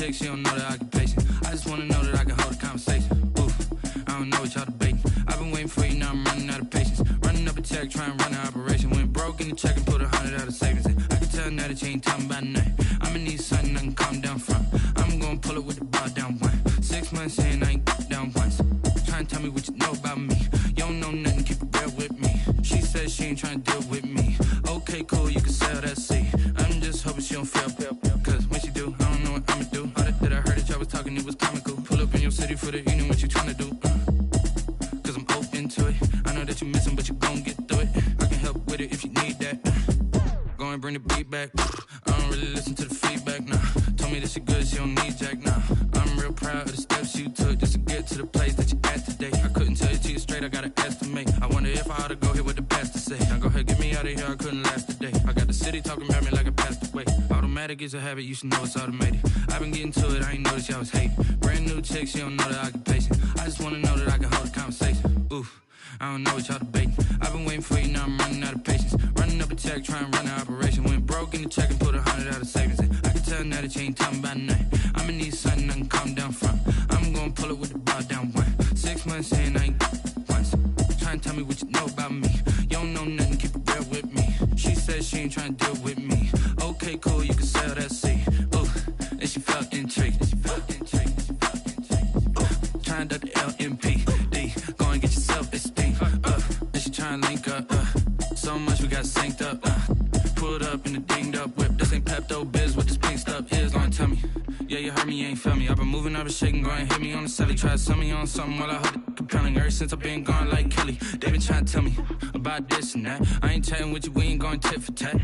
chick, she don't know that I get patient. I just wanna know that I can hold a conversation. Oof, I don't know what y'all debating. I've been waiting for you, now I'm running out of patience. Running up a check, trying to run an operation. Went broke in the check and put 100 out of savings in. I can tell now that you ain't talking about nothing. I'ma need something I can calm down from. I'm gonna pull it with the bar down one. 6 months in, I ain't down once. Trying to tell me what you know about me. You don't know nothing, keep it real with me. She says she ain't trying to deal with me. Okay, cool, you can sell that seat. I'm just hoping she don't fail. Cause when she do, I don't know what I'ma do. All that I heard that y'all was talking, it was comical. Pull up in your city for the evening, what you trying to do? Cause I'm open to it. I know that you missing, but you gon' get through it. I can help with it if you need that. Go and bring the beat back. I don't really listen to the feedback, nah. Told me that she good, she don't need jack, nah. I'm real proud of the steps you took just to get to the place that you at today. I couldn't tell you to you straight, I gotta estimate. I wonder if I ought to go here with the best to say. Now go ahead, get me out of here, I couldn't last a day. I got the city talking about me like I passed away. Automatic is a habit, you should know it's automated. I've been getting to it, I ain't noticed y'all was hating. Brand new chick, she don't know that I get patient. I just wanna know that I can hold a conversation. Oof, I don't know what y'all debating. I've been waiting for you, now I'm running out of patience. Running up a check, trying to run an operation. Went broke in the check and put 100 out of savings in. I can tell now that you ain't talking about nothing. I'ma need something I can calm down from. I'm gonna pull it with the bar down one. 6 months in, I ain't once. Trying to tell me what you know about me. You don't know nothing, keep it real with me. She says she ain't trying to deal with me. Okay, cool, you can sell that seat. Ooh, and she felt intrigued. Trying to duck the LMPD. Go and get yourself esteem. And she trying to link up. So much we got synced up. Pulled up in the dinged up whip. This ain't Pepto Biz, what this pink stuff is. Don't tell me. Yeah, you heard me, you ain't feel me. I've been moving, I've been shaking, go and hit me on the celly. Try to sell me on something while I hold it compelling. Ever since I've been gone like Kelly, they been trying to tell me about this and that. I ain't chatting with you, we ain't going tit for tat.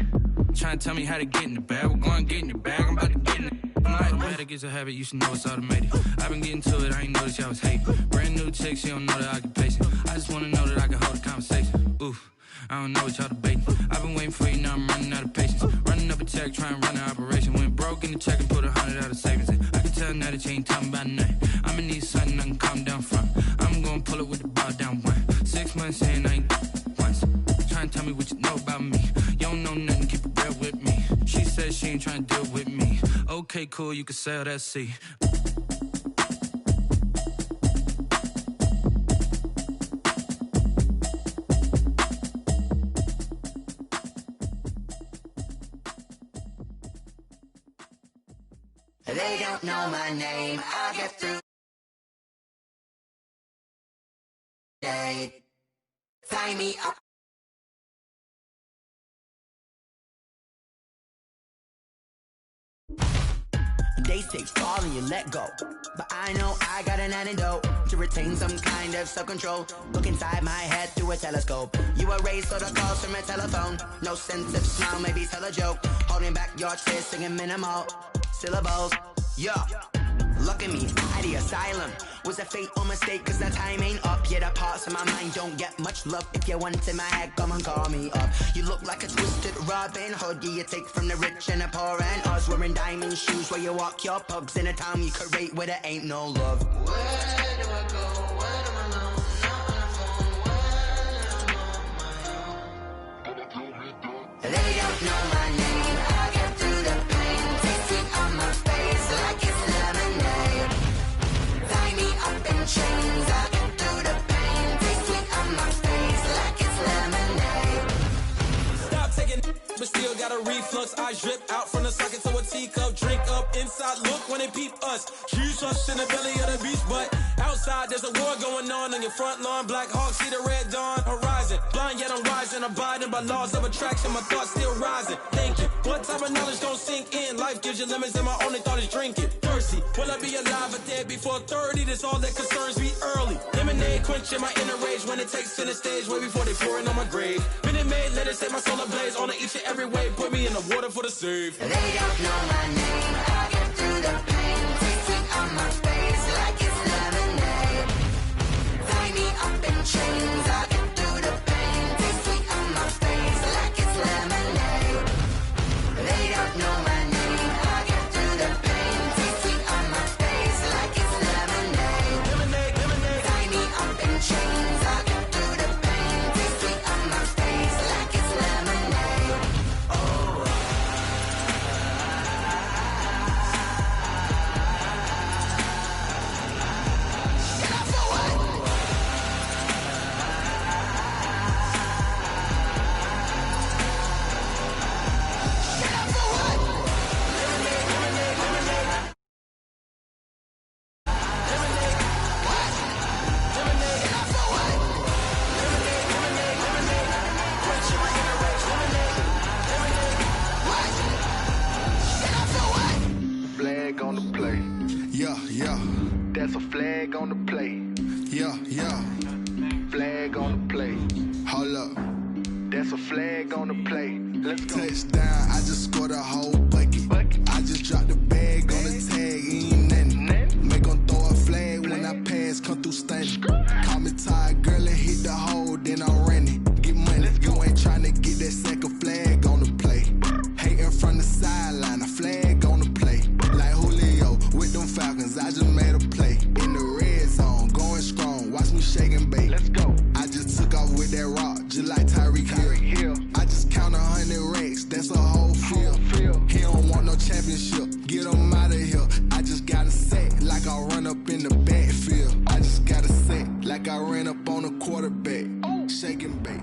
Trying to tell me how to get in the bag. We're going to get in the bag, I'm about to get in it. Automatic is a habit, you should know it's automated. I've been getting to it, I ain't noticed y'all was hating. Brand new chick, she don't know that I get patient. I just wanna know that I can hold a conversation. Oof, I don't know what y'all debating. I've been waiting for you, now I'm running out of patience. Running up a check, trying to run an operation. Went broke in the check and put 100 out of savings in. I can tell now that you ain't talking about nothing. I'ma need something I can calm down from. I'm gonna pull it with the bar down one. 6 months in, I ain't once. Trying to tell me what you know about me. You don't know nothing, keep it real with me. She says she ain't trying to deal with me. Okay, cool, you can sell that seat. They don't know my name, I get through. Tie me up. They say fall and you let go, but I know I got an antidote to retain some kind of self-control. Look inside my head through a telescope. You erase all the calls from a telephone. No sense of smile, maybe tell a joke. Holding back your tears, singing minimal syllables. Yeah, look at me, at the asylum. Was a fate or mistake, cause the time ain't up. Yeah, the parts of my mind don't get much love. If you want in my head, come and call me up. You look like a twisted Robin Hood. Yeah, you take from the rich and the poor and us. Wearing diamond shoes where you walk your pugs in a town you create where there ain't no love. Where do I go? Where am I now? Not on the phone, when I'm on my own. They don't know my name, I get through the pain. Tasting on my face like it's lemonade. Tie me up in chains, I get through the pain. Tasting on my face like it's lemonade. Stop taking but still got a reflux. I drip out from the socket to a teacup. Drink up inside, look when they peep us. Choose us in the belly of the beast, but outside there's a war going on your front lawn. Black Hawk, see the red dawn horizon. Blind yet I'm rising, abiding by laws of attraction. My thoughts still rising, thinking what type of knowledge don't sink in? Life gives you limits and my only thought is drinking. Thirsty, will I be alive or dead before 30? That's all that concerns me early. Lemonade quenching my inner rage when it takes center stage way before they pouring on my grave. Minute Maid, let it set my soul ablaze on each and every way. Put me in the water for the save. They don't know my name, I get through the pain. Tasting on my face like it's lemonade. Tie me up in chains, I get through the pain. Tasting on my face like it's lemonade. They don't know my name, I get through the pain. Tasting on my face like it's lemonade. Lemonade, lemonade. Tie me up in chains, I get through the pain. Tasting on my face like it's lemonade. Oh, That's a flag on the play. Yeah. Flag on the play. Hold up. That's a flag on the play. Let's go. Touchdown, I just scored a whole bucket. I just dropped the bag on the tag, ain't nothing. Make 'em throw a flag when I pass, come through stunning. Call me tired, girl, and hit the hole, then I'm running. Get money, you ain't tryna get that second flag on the play. Hating from the sideline, a flag on the play. Like Julio with them Falcons, I just made a play. In the red zone, going strong, watch me shake and bake. Let's go. I just took off with that rock, just like Tyreek Hill. I just count 100 racks, that's a whole field. He don't want no championship, get him out of here. I just got a set like I run up in the backfield. I just got a set like I ran up on a quarterback. Shake and bake.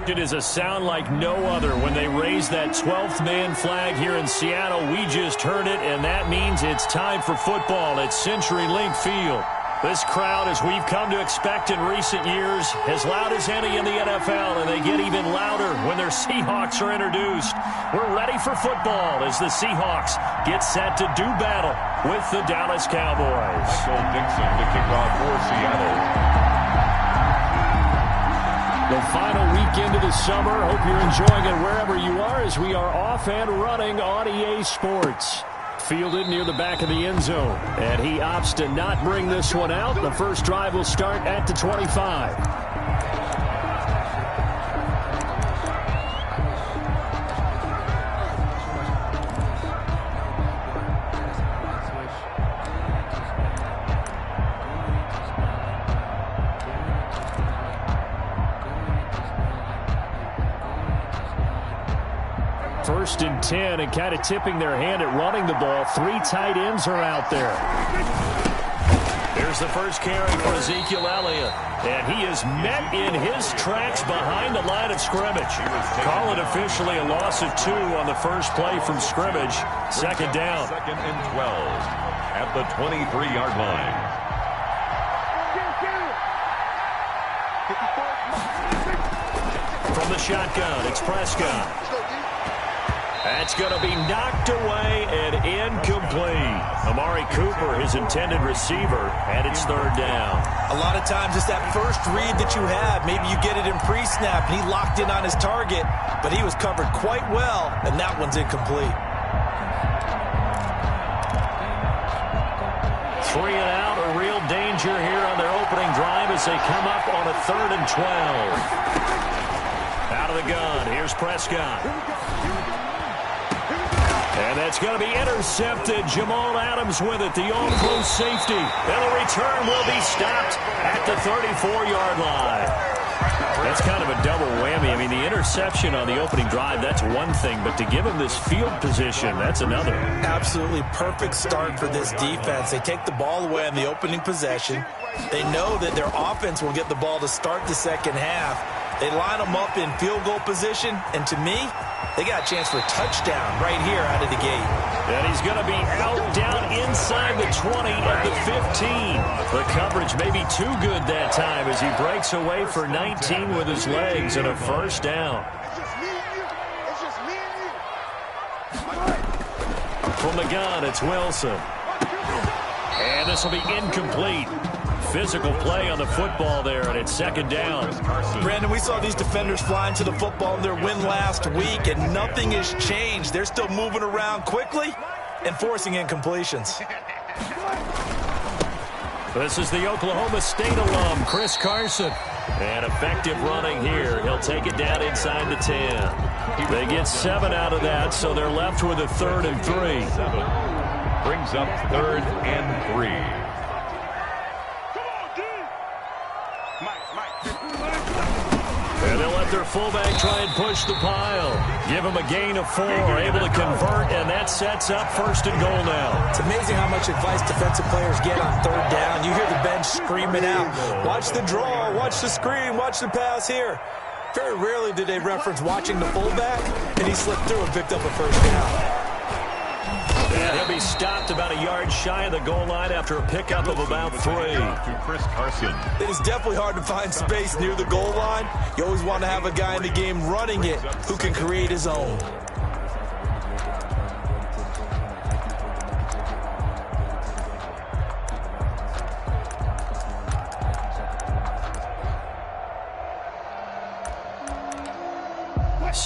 It is a sound like no other when they raise that 12th man flag here in Seattle. We just heard it, and that means it's time for football at CenturyLink Field. This crowd, as we've come to expect in recent years, as loud as any in the NFL, and they get even louder when their Seahawks are introduced. We're ready for football as the Seahawks get set to do battle with the Dallas Cowboys. Michael Dixon to kick off for Seattle. The final weekend of the summer. Hope you're enjoying it wherever you are as we are off and running on EA Sports. Fielded near the back of the end zone. And he opts to not bring this one out. The first drive will start at the 25. First and 10, and kind of tipping their hand at running the ball. 3 tight ends are out there. Here's the first carry for Ezekiel Elliott, and he is met in his tracks behind the line of scrimmage. Call it officially a loss of 2 on the first play from scrimmage. Second down. Second and 12 at the 23-yard line. From the shotgun, it's Prescott. That's going to be knocked away and incomplete. Amari Cooper, his intended receiver, and it's third down. A lot of times it's that first read that you have. Maybe you get it in pre-snap, and he locked in on his target, but he was covered quite well, and that one's incomplete. 3 and out, a real danger here on their opening drive as they come up on a 3rd and 12. Out of the gun, here's Prescott. And that's going to be intercepted. Jamal Adams with it, the on-close safety. And the return will be stopped at the 34-yard line. That's kind of a double whammy. I mean, the interception on the opening drive, that's one thing. But to give him this field position, that's another. Absolutely perfect start for this defense. They take the ball away on the opening possession. They know that their offense will get the ball to start the second half. They line them up in field goal position, and to me, they got a chance for a touchdown right here out of the gate. And he's going to be out down inside the 20 at the 15. The coverage may be too good that time as he breaks away for 19 with his legs and a first down. From the gun, it's Wilson. And this will be incomplete. Physical play on the football there, and it's second down. Brandon, we saw these defenders flying to the football in their win last week, and nothing has changed. They're still moving around quickly and forcing incompletions. This is the Oklahoma State alum, Chris Carson. And effective running here. He'll take it down inside the 10. They get 7 out of that, so they're left with a 3rd and 3. 7 brings up 3rd and 3. And they'll let their fullback try and push the pile. Give him a gain of 4, able to convert, and that sets up 1st and goal now. It's amazing how much advice defensive players get on 3rd down. You hear the bench screaming out, watch the draw, watch the screen, watch the pass here. Very rarely do they reference watching the fullback, and he slipped through and picked up a 1st down. And he'll be stopped about a yard shy of the goal line after a pickup of about 3. To Chris Carson. It is definitely hard to find space near the goal line. You always want to have a guy in the game running it who can create his own.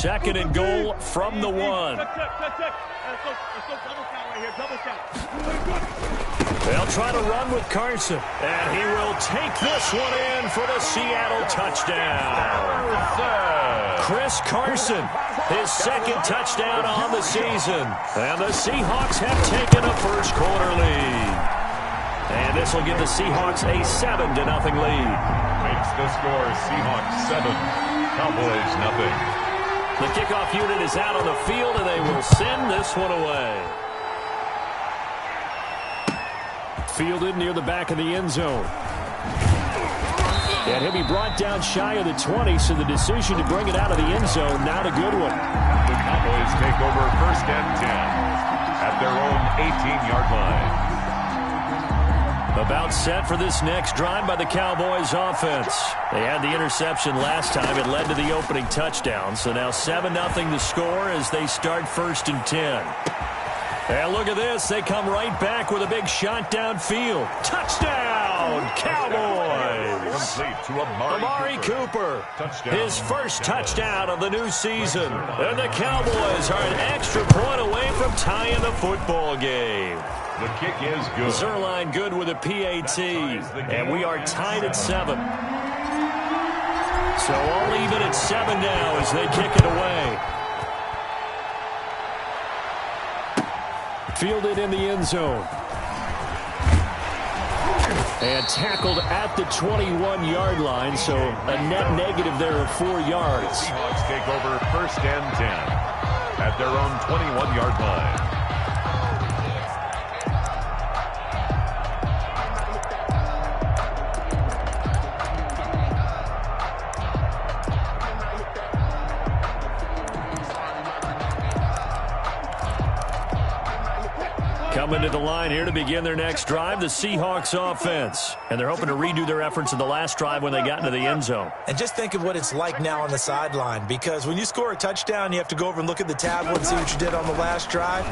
second and goal from the 1. They'll try to run with Carson, and he will take this one in for the Seattle touchdown. Chris Carson, his second touchdown on the season. And the Seahawks have taken a first-quarter lead. And this will give the Seahawks a 7-0 lead. Makes the score Seahawks 7, Cowboys 0. The kickoff unit is out on the field, and they will send this one away. Fielded near the back of the end zone. And he'll be brought down shy of the 20, so the decision to bring it out of the end zone, not a good one. The Cowboys take over 1st and 10 at their own 18-yard line. About set for this next drive by the Cowboys offense. They had the interception last time. It led to the opening touchdown. So now 7-0 the score as they start 1st and 10. And look at this. They come right back with a big shot downfield. Touchdown, Cowboys! Complete to Amari Cooper. His first touchdown of the new season. And the Cowboys are an extra point away from tying the football game. The kick is good. Zerline good with a PAT. And we are tied at 7. So all even at 7 now as they kick it away. Fielded in the end zone. And tackled at the 21-yard line, so a net negative there of 4 yards. The Seahawks take over 1st and 10 at their own 21-yard line. Coming to the line here to begin their next drive, the Seahawks offense. And they're hoping to redo their efforts in the last drive when they got into the end zone. And just think of what it's like now on the sideline, because when you score a touchdown, you have to go over and look at the tablet and see what you did on the last drive.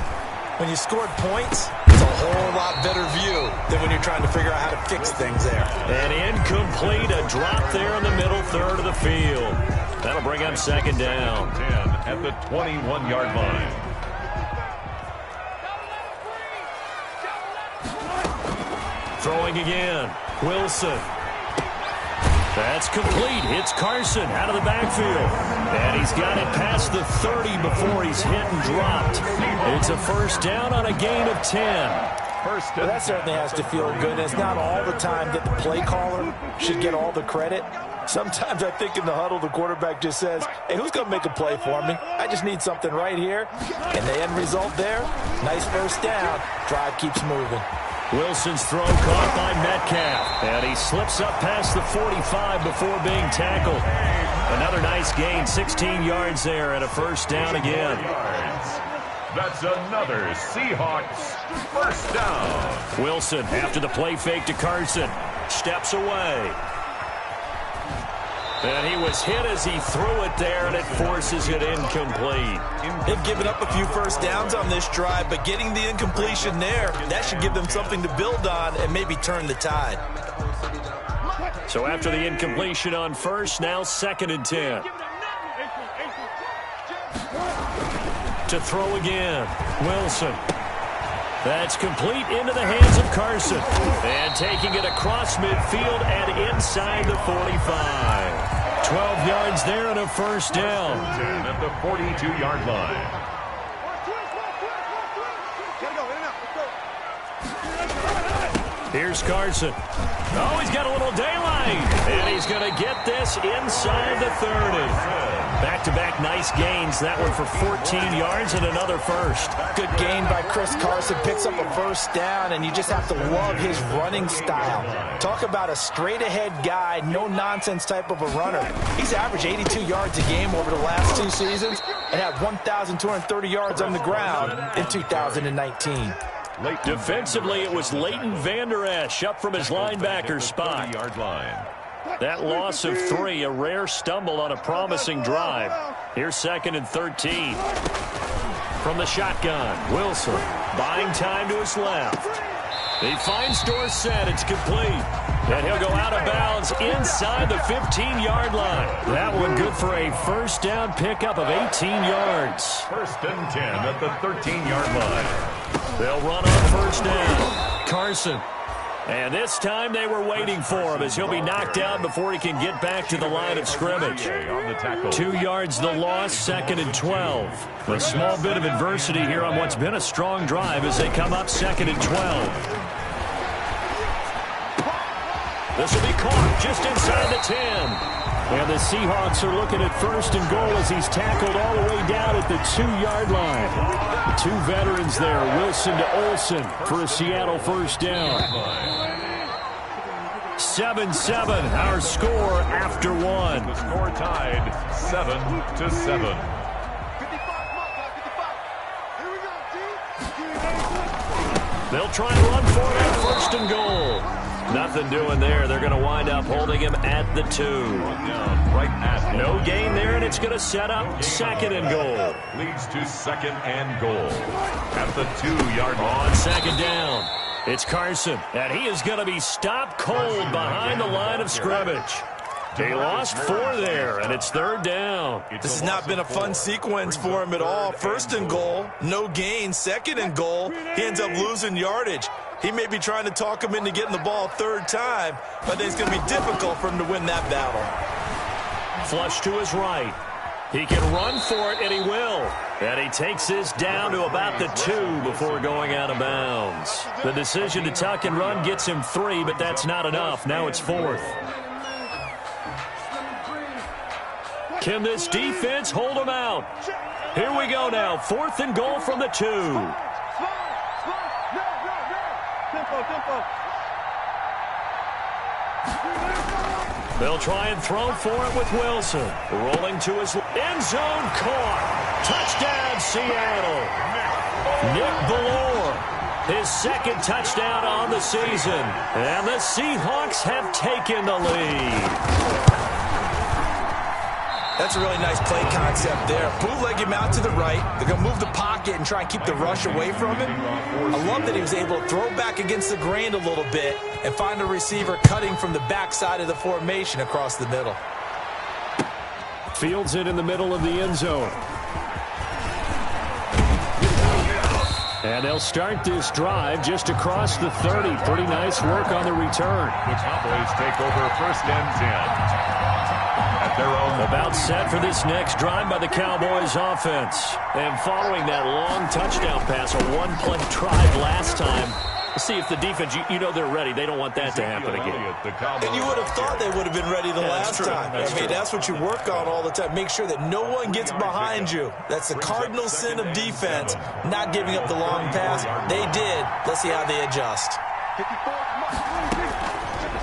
When you scored points, it's a whole lot better view than when you're trying to figure out how to fix things there. And incomplete, a drop there in the middle third of the field. That'll bring up 2nd down. 10 at the 21-yard line. Throwing again. Wilson. That's complete. It's Carson out of the backfield. And he's got it past the 30 before he's hit and dropped. It's a 1st down on a gain of 10. Well, that certainly has to feel good. It's not all the time that the play caller should get all the credit. Sometimes I think in the huddle, the quarterback just says, hey, who's going to make a play for me? I just need something right here. And the end result there, nice 1st down. Drive keeps moving. Wilson's throw caught by Metcalf. And he slips up past the 45 before being tackled. Another nice gain, 16 yards there and a 1st down again. That's another Seahawks 1st down. Wilson, after the play fake to Carson, steps away. And he was hit as he threw it there, and it forces it incomplete. They've given up a few 1st downs on this drive, but getting the incompletion there, that should give them something to build on and maybe turn the tide. So after the incompletion on 1st, now 2nd and 10. To throw again, Wilson. That's complete into the hands of Carson. And taking it across midfield and inside the 45. 12 yards there and a 1st down. 10 at the 42-yard line. Here's Carson. Oh, he's got a little daylight. And he's going to get this inside the 30. Back-to-back nice gains. That one for 14 yards and another 1st. Good gain by Chris Carson. Picks up a 1st down, and you just have to love his running style. Talk about a straight-ahead guy, no-nonsense type of a runner. He's averaged 82 yards a game over the last 2 seasons and had 1,230 yards on the ground in 2019. Defensively, it was Leighton Vander Esch up from his linebacker spot. That loss of 3, a rare stumble on a promising drive. Here's 2nd and 13. From the shotgun, Wilson buying time to his left. He finds Dorsett. It's complete. And he'll go out of bounds inside the 15-yard line. That one good for a first down pickup of 18 yards. First and 10 at the 13-yard line. They'll run on first down. Carson. And this time they were waiting for him as he'll be knocked out before he can get back to the line of scrimmage. 2 yards the loss, 2nd and 12. A small bit of adversity here on what's been a strong drive as they come up 2nd and 12. This will be caught just inside the 10. And the Seahawks are looking at first and goal as he's tackled all the way down at the 2-yard line. 2 veterans there, Wilson to Olsen for a Seattle first down. 7-7, our score after 1. The score tied 7-7. They'll try and run for it on first and goal. Nothing doing there. They're going to wind up holding him at the 2. Right at no gain there, and it's going to set up 2nd and goal. Leads to 2nd and goal at the 2-yard line. On 2nd down, it's Carson, and he is going to be stopped cold behind the line of scrimmage. He lost 4 there, and it's 3rd down. This has not been a fun sequence for him at all. First and goal, no gain. 2nd and goal, he ends up losing yardage. He may be trying to talk him into getting the ball 3rd time, but I think it's going to be difficult for him to win that battle. Flush to his right. He can run for it, and he will. And he takes this down to about the 2 before going out of bounds. The decision to tuck and run gets him 3, but that's not enough. Now it's 4th. Can this defense hold him out? Here we go now. 4th and goal from the 2. They'll try and throw for it with Wilson. Rolling to his end zone, caught. Touchdown, Seattle. Nick Ballore, his 2nd touchdown on the season. And the Seahawks have taken the lead. That's a really nice play concept there. Bootleg him out to the right. They're going to move the pocket and try and keep the rush away from him. I love that he was able to throw back against the grain a little bit and find a receiver cutting from the backside of the formation across the middle. Fields it in the middle of the end zone. And they'll start this drive just across the 30. Pretty nice work on the return. The Cowboys take over first and 10. Their own. About set for this next drive by the Cowboys offense. And following that long touchdown pass, a 1-play drive last time. Let's see if the defense, you know they're ready. They don't want that to happen again. And you would have thought they would have been ready the last time. I mean, that's what you work on all the time. Make sure that no one gets behind you. That's the cardinal sin of defense, not giving up the long pass. They did. Let's see how they adjust.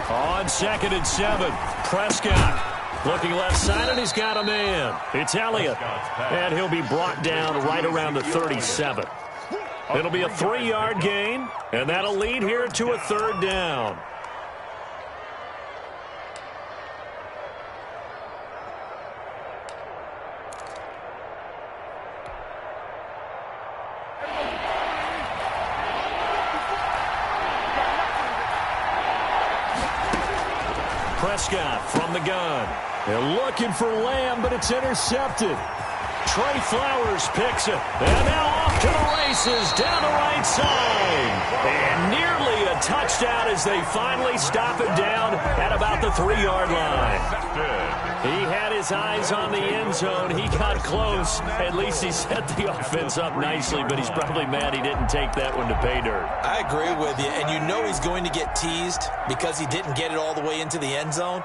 On 2nd and 7, Prescott. Looking left side, and he's got a man. It's Elliott. And he'll be brought down right around the 37. It'll be a 3-yard gain, and that'll lead here to a 3rd down. Prescott from the gun. They're looking for Lamb, but it's intercepted. Trey Flowers picks it. And now off to the races down the right side. And nearly a touchdown as they finally stop him down at about the 3-yard line. He had his eyes on the end zone. He got close. At least he set the offense up nicely, but he's probably mad he didn't take that one to pay dirt. I agree with you, and you know he's going to get teased because he didn't get it all the way into the end zone.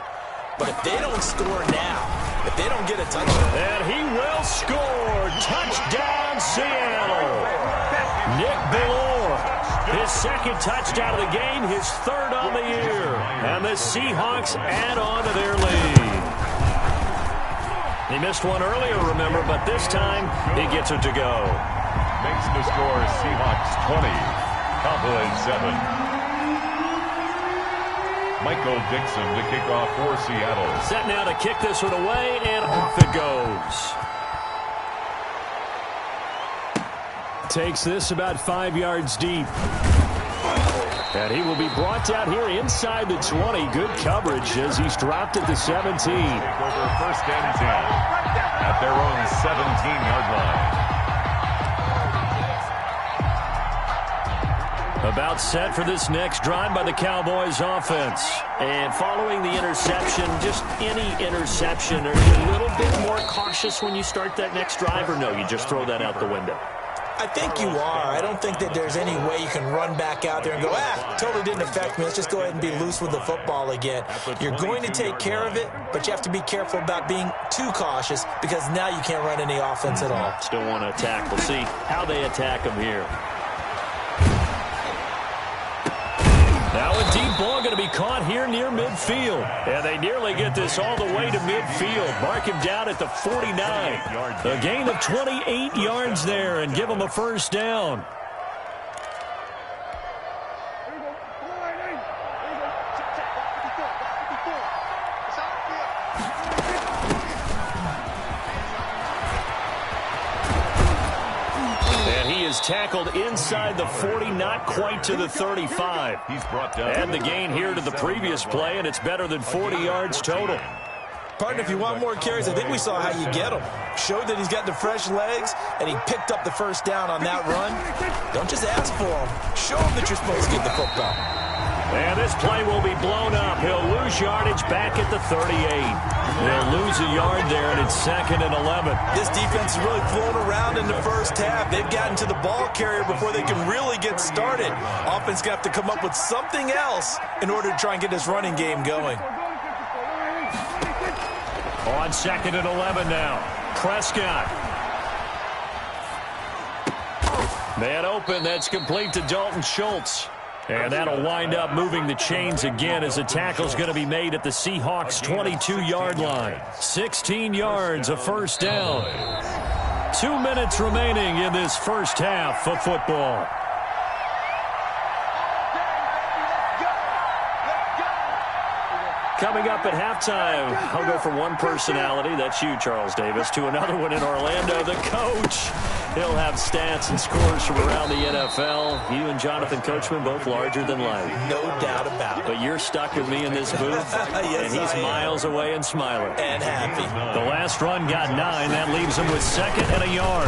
But if they don't score now, if they don't get a touchdown. And he will score. Touchdown, Seattle. Nick Ballore, his 2nd touchdown of the game, his 3rd on the year. And the Seahawks add on to their lead. He missed one earlier, remember, but this time he gets it to go. Makes the score Seahawks 20, Cowboys 7. Michael Dixon to kick off for Seattle. Set now to kick this one away, and off it goes. Takes this about 5 yards deep. And he will be brought down here inside the 20. Good coverage as he's dropped at the 17. Take over first and 10 at their own 17-yard line. About set for this next drive by the Cowboys offense. And following the interception, just any interception, are you a little bit more cautious when you start that next drive, or no, you just throw that out the window? I think you are. I don't think that there's any way you can run back out there and go, totally didn't affect me. Let's just go ahead and be loose with the football again. You're going to take care of it, but you have to be careful about being too cautious because now you can't run any offense at all. Still want to attack. We'll see how they attack them here. Now a deep ball going to be caught here near midfield. And they nearly get this all the way to midfield. Mark him down at the 49. A gain of 28 yards there and give him a first down. Tackled inside the 40, not quite to the 35. He's brought down. And the gain here to the previous play, and it's better than 40 yards total. Partner, if you want more carries, I think we saw how you get them. Showed that he's got the fresh legs, and he picked up the first down on that run. Don't just ask for them. Show him that you're supposed to get the football. And this play will be blown up. He'll lose yardage back at the 38. They'll lose a yard there, and it's 2nd and 11. This defense is really flown around in the first half. They've gotten to the ball carrier before they can really get started. Offense going to have to come up with something else in order to try and get this running game going. On 2nd and 11 now. Prescott. Man open. That's complete to Dalton Schultz. And that'll wind up moving the chains again as the tackle's going to be made at the Seahawks' 22-yard line. 16 yards, a first down. 2 minutes remaining in this first half of football. Coming up at halftime, I'll go from one personality, that's you, Charles Davis, to another one in Orlando, the coach. He'll have stats and scores from around the NFL. You and Jonathan Coachman both larger than life. No doubt about it. But you're stuck with me in this booth, yes, and he's miles away and smiling. And happy. The last run got 9. That leaves him with 2nd and a yard.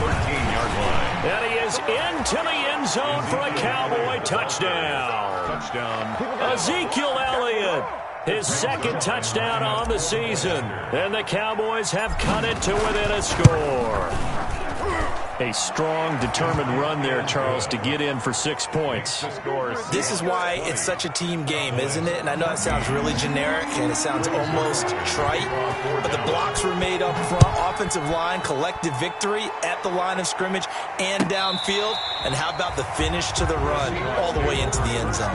13-yard line. And he is into the end zone for a Cowboy touchdown. Ezekiel Elliott. His 2nd touchdown on the season. And the Cowboys have cut it to within a score. A strong, determined run there, Charles, to get in for 6 points. This is why it's such a team game, isn't it? And I know that sounds really generic and it sounds almost trite, but the blocks were made up front, offensive line, collective victory at the line of scrimmage and downfield. And how about the finish to the run all the way into the end zone?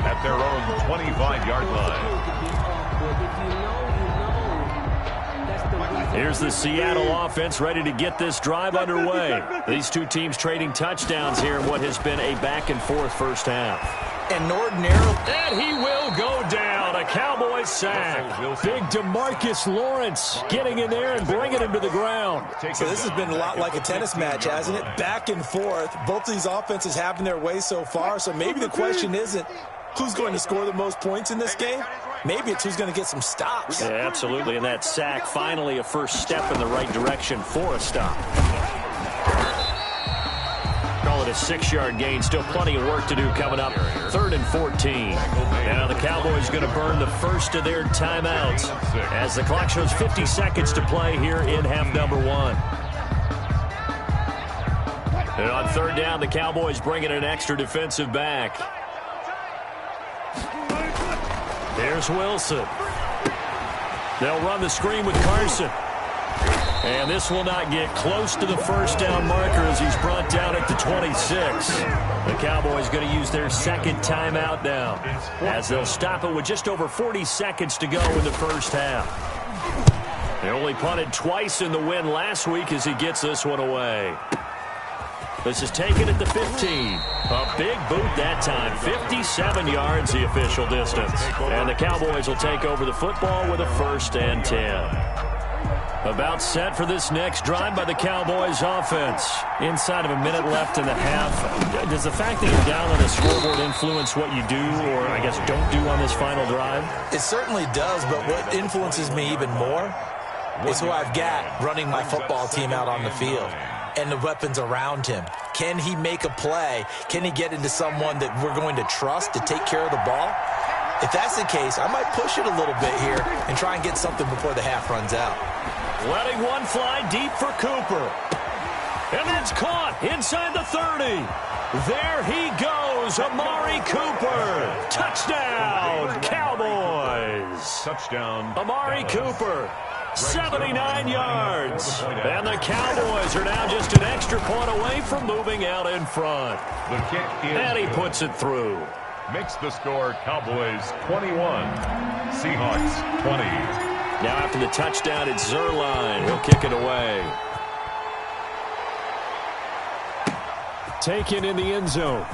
At their own 25-yard line. Here's the Seattle offense ready to get this drive underway. These two teams trading touchdowns here in what has been a back-and-forth first half. And ordinarily... And he will go down. A Cowboy sack. Big DeMarcus Lawrence getting in there and bringing him to the ground. So this has been a lot like a tennis match, hasn't it? Back and forth. Both of these offenses having their way so far. So maybe the question isn't who's going to score the most points in this game. Maybe it's who's going to get some stops. Yeah, absolutely. And that sack, finally a first step in the right direction for a stop. Call it a 6-yard gain. Still plenty of work to do coming up. 3rd and 14. Now the Cowboys going to burn the first of their timeouts as the clock shows 50 seconds to play here in half number 1. And on 3rd down, the Cowboys bringing an extra defensive back. There's Wilson. They'll run the screen with Carson. And this will not get close to the first down marker as he's brought down at the 26. The Cowboys going to use their 2nd timeout now as they'll stop it with just over 40 seconds to go in the first half. They only punted twice in the win last week as he gets this one away. This is taken at the 15. A big boot that time. 57 yards the official distance. And the Cowboys will take over the football with a 1st and 10. About set for this next drive by the Cowboys offense. Inside of a minute left in the half. Does the fact that you're down on the scoreboard influence what you do, or I guess don't do on this final drive? It certainly does, but what influences me even more is who I've got running my football team out on the field and the weapons around him. Can he make a play? Can he get into someone that we're going to trust to take care of the ball? If that's the case, I might push it a little bit here and try and get something before the half runs out. Letting one fly deep for Cooper. And that's caught inside the 30. There he goes, Amari Cooper. Touchdown, Cowboys. Touchdown. Amari Cooper, 79 yards. And the Cowboys are now just an extra point away from moving out in front. The kick is And he good. puts it through. Makes the score Cowboys 21, Seahawks 20. Now after the touchdown, it's Zerline. He'll kick it away. Taken in the end zone.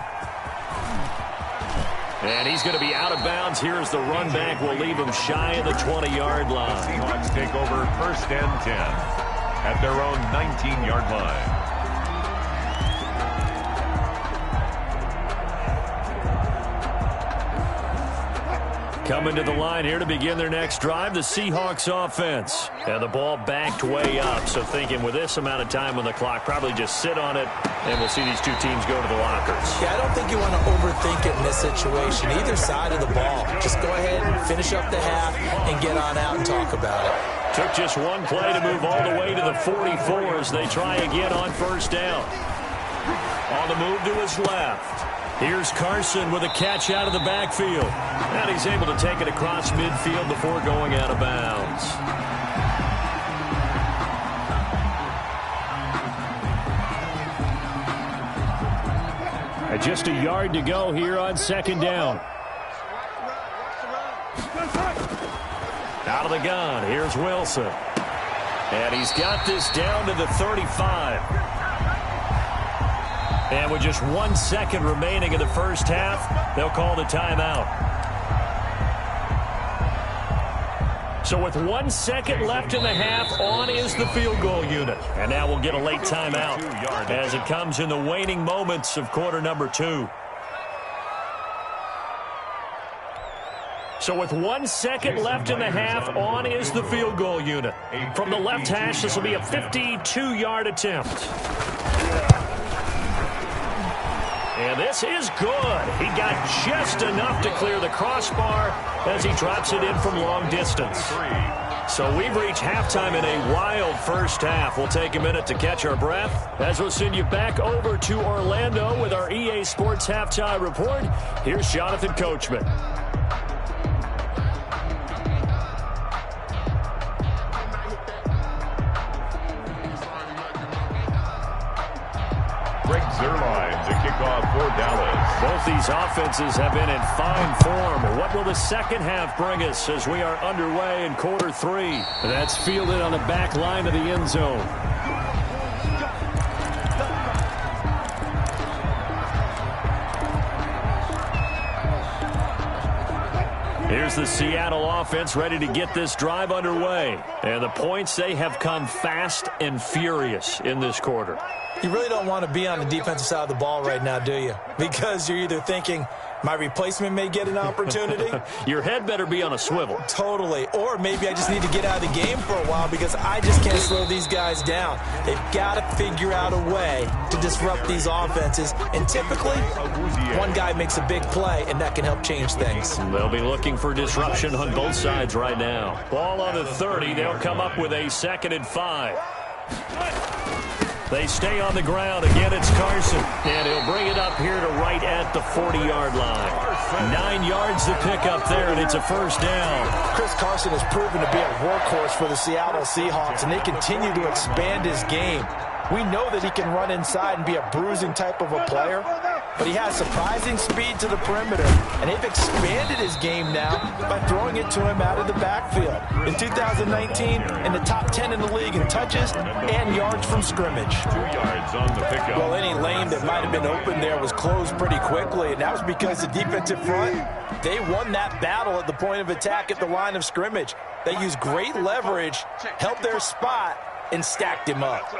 And he's going to be out of bounds. Here's the run back. Will leave him shy of the 20-yard line. The Seahawks take over 1st and 10 at their own 19-yard line. Coming to the line here to begin their next drive, the Seahawks offense. And the ball backed way up, so thinking with this amount of time on the clock, probably just sit on it, and we'll see these two teams go to the lockers. Yeah, I don't think you want to overthink it in this situation. Either side of the ball. Just go ahead and finish up the half and get on out and talk about it. Took just one play to move all the way to the 44 as they try again on 1st down. On the move to his left. Here's Carson with a catch out of the backfield. And he's able to take it across midfield before going out of bounds. And just a yard to go here on 2nd down. Out of the gun, here's Wilson. And he's got this down to the 35. And with just 1 second remaining in the first half, they'll call the timeout. So with 1 second left in the half, on is the field goal unit. And now we'll get a late timeout as it comes in the waning moments of quarter number 2. So with 1 second left in the half, on is the field goal unit. From the left hash, this will be a 52-yard attempt. And this is good. He got just enough to clear the crossbar as he drops it in from long distance. So we've reached halftime in a wild first half. We'll take a minute to catch our breath as we'll send you back over to Orlando with our EA Sports Halftime Report. Here's Jonathan Coachman. Zerline to kick off for Dallas. Both these offenses have been in fine form. What will the second half bring us as we are underway in quarter 3? That's fielded on the back line of the end zone. Here's the Seattle offense ready to get this drive underway. And the points, they have come fast and furious in this quarter. You really don't want to be on the defensive side of the ball right now, do you? Because you're either thinking, my replacement may get an opportunity. Your head better be on a swivel. Totally. Or maybe I just need to get out of the game for a while because I just can't slow these guys down. They've got to figure out a way to disrupt these offenses. And typically, one guy makes a big play, and that can help change things. They'll be looking for disruption on both sides right now. Ball on the 30. They'll come up with a 2nd and 5. They stay on the ground. Again, it's Carson. And he'll bring it up here to right at the 40-yard line. 9 yards to pick up there, and it's a 1st down. Chris Carson has proven to be a workhorse for the Seattle Seahawks, and they continue to expand his game. We know that he can run inside and be a bruising type of a player, but he has surprising speed to the perimeter, and they've expanded his game now by throwing it to him out of the backfield. In 2019, in the top 10 in the league in touches and yards from scrimmage. 2 yards on the pickup. Well, any lane that might have been open there was closed pretty quickly, and that was because the defensive front, they won that battle at the point of attack at the line of scrimmage. that used great leverage, held their spot, and stacked him up.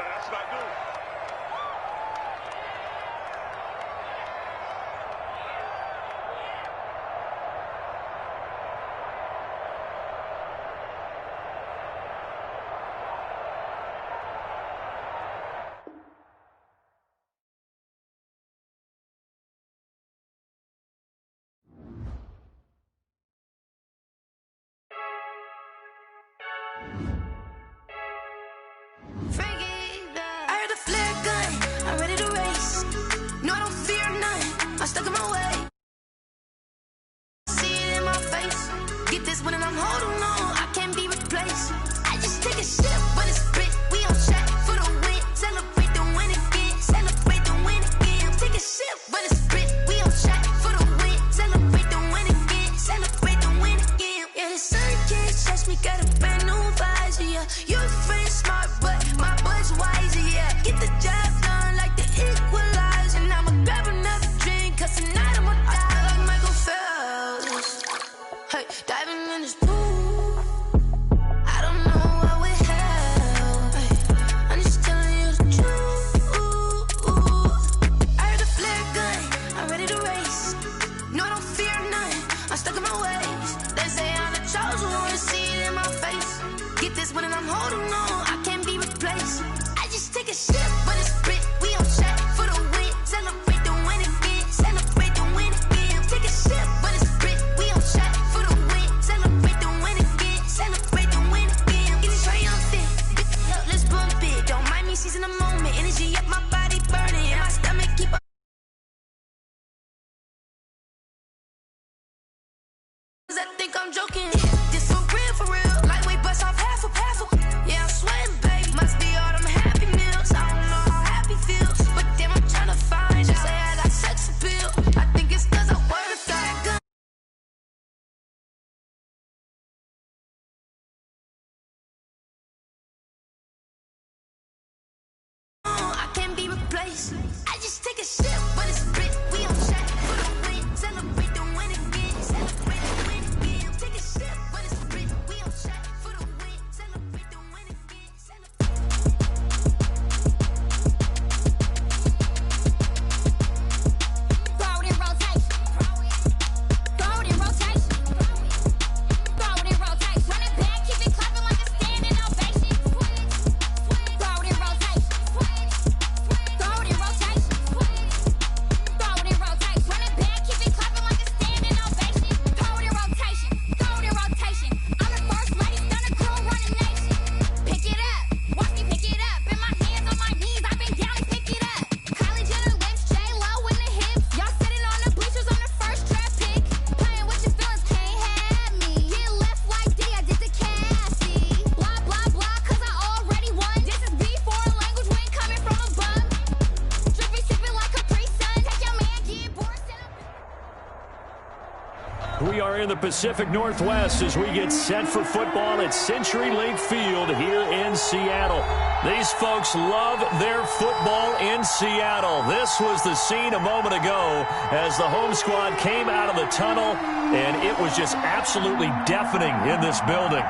We are in the Pacific Northwest as we get set for football at CenturyLink Field here in Seattle. These folks love their football in Seattle. This was the scene a moment ago as the home squad came out of the tunnel, and it was just absolutely deafening in this building.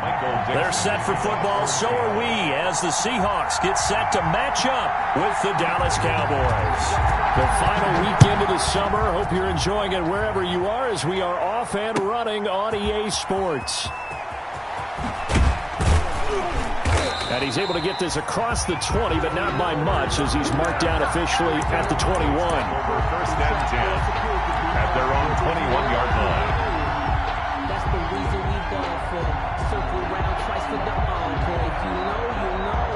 They're set for football, so are we, as the Seahawks get set to match up with the Dallas Cowboys. The final weekend of the summer. Hope you're enjoying it wherever you are as we are off and running on EA Sports. And he's able to get this across the 20, but not by much as he's marked down officially at the 21. First and 10 at their own 21-yard line. That's the reason we go for circle round twice for the encore. If you know, you know.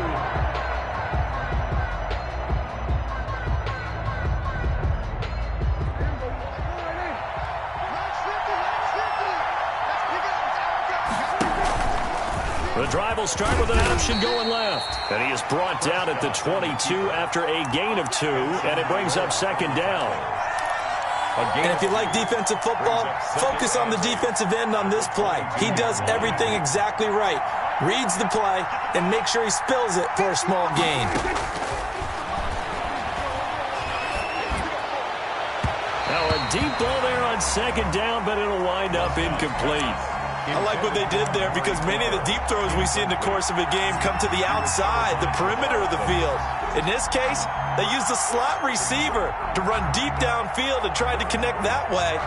The drive will start with an option going left. And he is brought down at the 22 after a gain of 2, and it brings up second down. And if you like defensive football, focus on the defensive end on this play. He does everything exactly right. Reads the play and makes sure he spills it for a small gain. Now a deep ball there on second down, but it'll wind up incomplete. I like what they did there because many of the deep throws we see in the course of a game come to the outside, the perimeter of the field. In this case, they used a slot receiver to run deep downfield and tried to connect that way.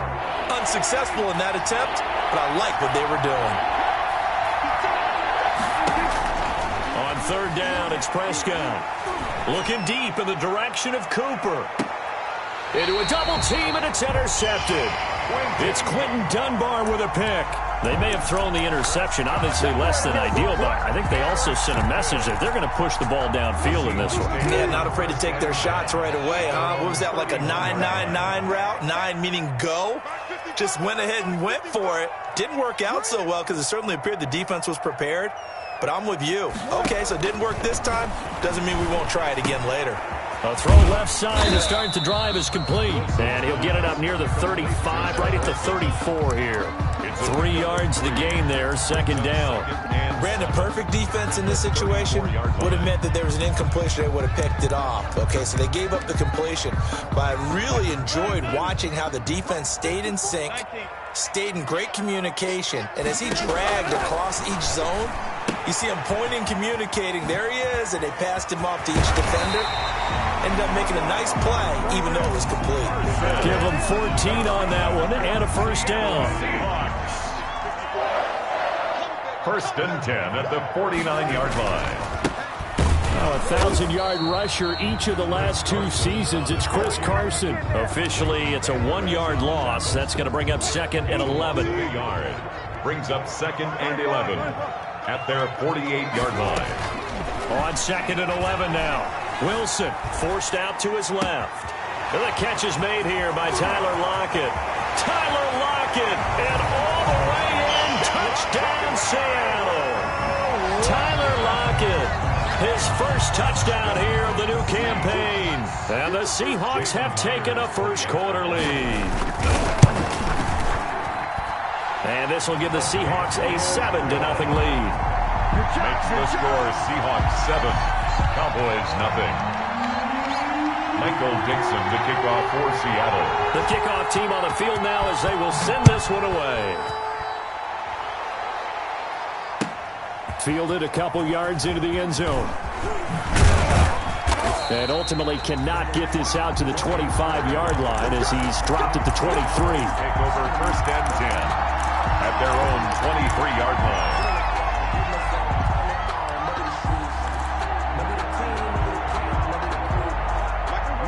Unsuccessful in that attempt, but I like what they were doing. On third down, it's Prescott. Looking deep in the direction of Cooper. Into a double team, and it's intercepted. It's Quentin Dunbar with a pick. They may have thrown the interception, obviously less than ideal, but I think they also sent a message that they're going to push the ball downfield in this one. Yeah, not afraid to take their shots right away, huh? What was that, like a 9-9-9 route? 9 meaning go? Just went ahead and went for it. Didn't work out so well because it certainly appeared the defense was prepared. But I'm with you. Okay, so it didn't work this time. Doesn't mean we won't try it again later. A throw left side to start the drive is complete. And he'll get it up near the 35, right at the 34 here. 3 yards the gain there, second down. Brandon, perfect defense in this situation would have meant that there was an incompletion. They would have picked it off. Okay, so they gave up the completion. But I really enjoyed watching how the defense stayed in sync, stayed in great communication. And as he dragged across each zone, you see him pointing, communicating. There he is, and they passed him off to each defender. Ended up making a nice play, even though it was complete. Give him 14 on that one, and a first down. First and 10 at the 49-yard line. A 1,000-yard rusher each of the last 2 seasons. It's Chris Carson. Officially, it's a 1-yard loss. That's going to bring up second and 11. Yard brings up second and 11 at their 48-yard line. On second and 11 now. Wilson forced out to his left. And the catch is made here by Tyler Lockett. Tyler Lockett, and all the way in. Touchdown, Seattle. Tyler Lockett, his first touchdown here of the new campaign. And the Seahawks have taken a first-quarter lead. And this will give the Seahawks a 7-0 lead. Makes the score Seahawks 7, Cowboys nothing. Michael Dixon to kick off for Seattle. The kickoff team on the field now as they will send this one away. Fielded a couple yards into the end zone. And ultimately cannot get this out to the 25-yard line as he's dropped at the 23. Take over first and 10 at their own 23-yard line.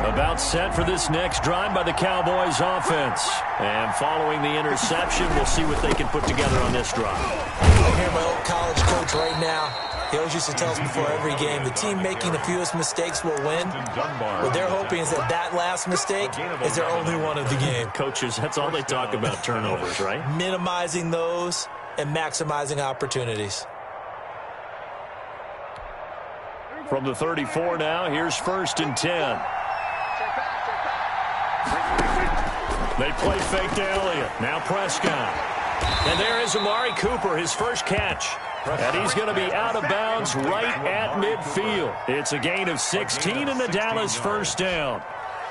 About set for this next drive by the Cowboys offense. And following the interception, we'll see what they can put together on this drive. I hear my old college coach right now. He always used to tell us before every game, the team making the fewest mistakes will win. What they're hoping is that that last mistake is their only one of the game. Coaches, that's all they talk about, turnovers, right? Minimizing those and maximizing opportunities. From the 34 now, here's first and 10. They play fake to Elliott. Now Prescott. And there is Amari Cooper, his first catch. And he's going to be out of bounds right at midfield. It's a gain of 16 and the Dallas first down.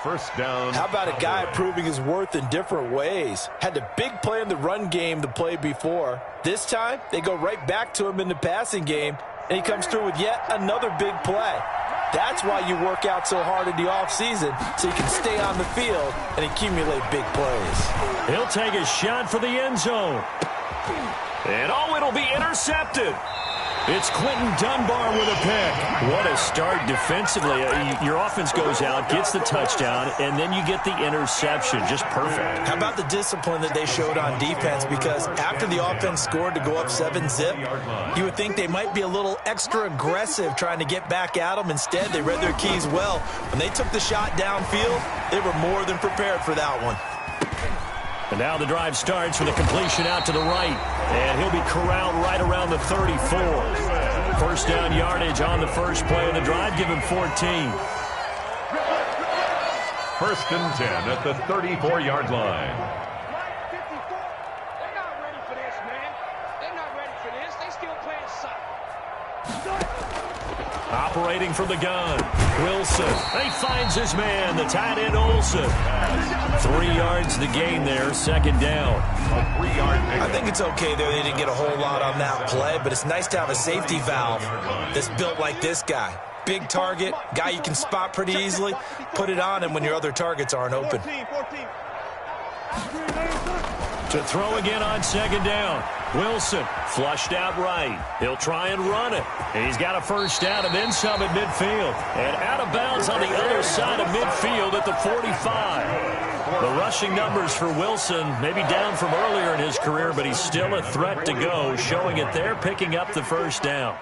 First down. How about a guy proving his worth in different ways? Had the big play in the run game the play before. This time, they go right back to him in the passing game, and he comes through with yet another big play. That's why you work out so hard in the offseason, so you can stay on the field and accumulate big plays. He'll take a shot for the end zone. And it'll be intercepted. It's Quentin Dunbar with a pick. What a start defensively. Your offense goes out, gets the touchdown, and then you get the interception. Just perfect. How about the discipline that they showed on defense? Because after the offense scored to go up 7-zip, you would think they might be a little extra aggressive trying to get back at them. Instead, they read their keys well. When they took the shot downfield, they were more than prepared for that one. And now the drive starts with a completion out to the right. And he'll be corralled right around the 34. First down yardage on the first play of the drive. Give him 14. First and 10 at the 34-yard line. They're not ready for this, man. They're not ready for this. They still playing soccer. Operating from the gun. Wilson. He finds his man, the tight end Olsen. 3 yards the gain there, second down. I think it's okay there. They didn't get a whole lot on that play, but it's nice to have a safety valve that's built like this guy. Big target, guy you can spot pretty easily. Put it on him when your other targets aren't open. To throw again on second down. Wilson flushed out right. He'll try and run it. He's got a first down and then some at midfield. And out of bounds on the other side of midfield at the 45. The rushing numbers for Wilson maybe down from earlier in his career, but he's still a threat to go, showing it there, picking up the first down.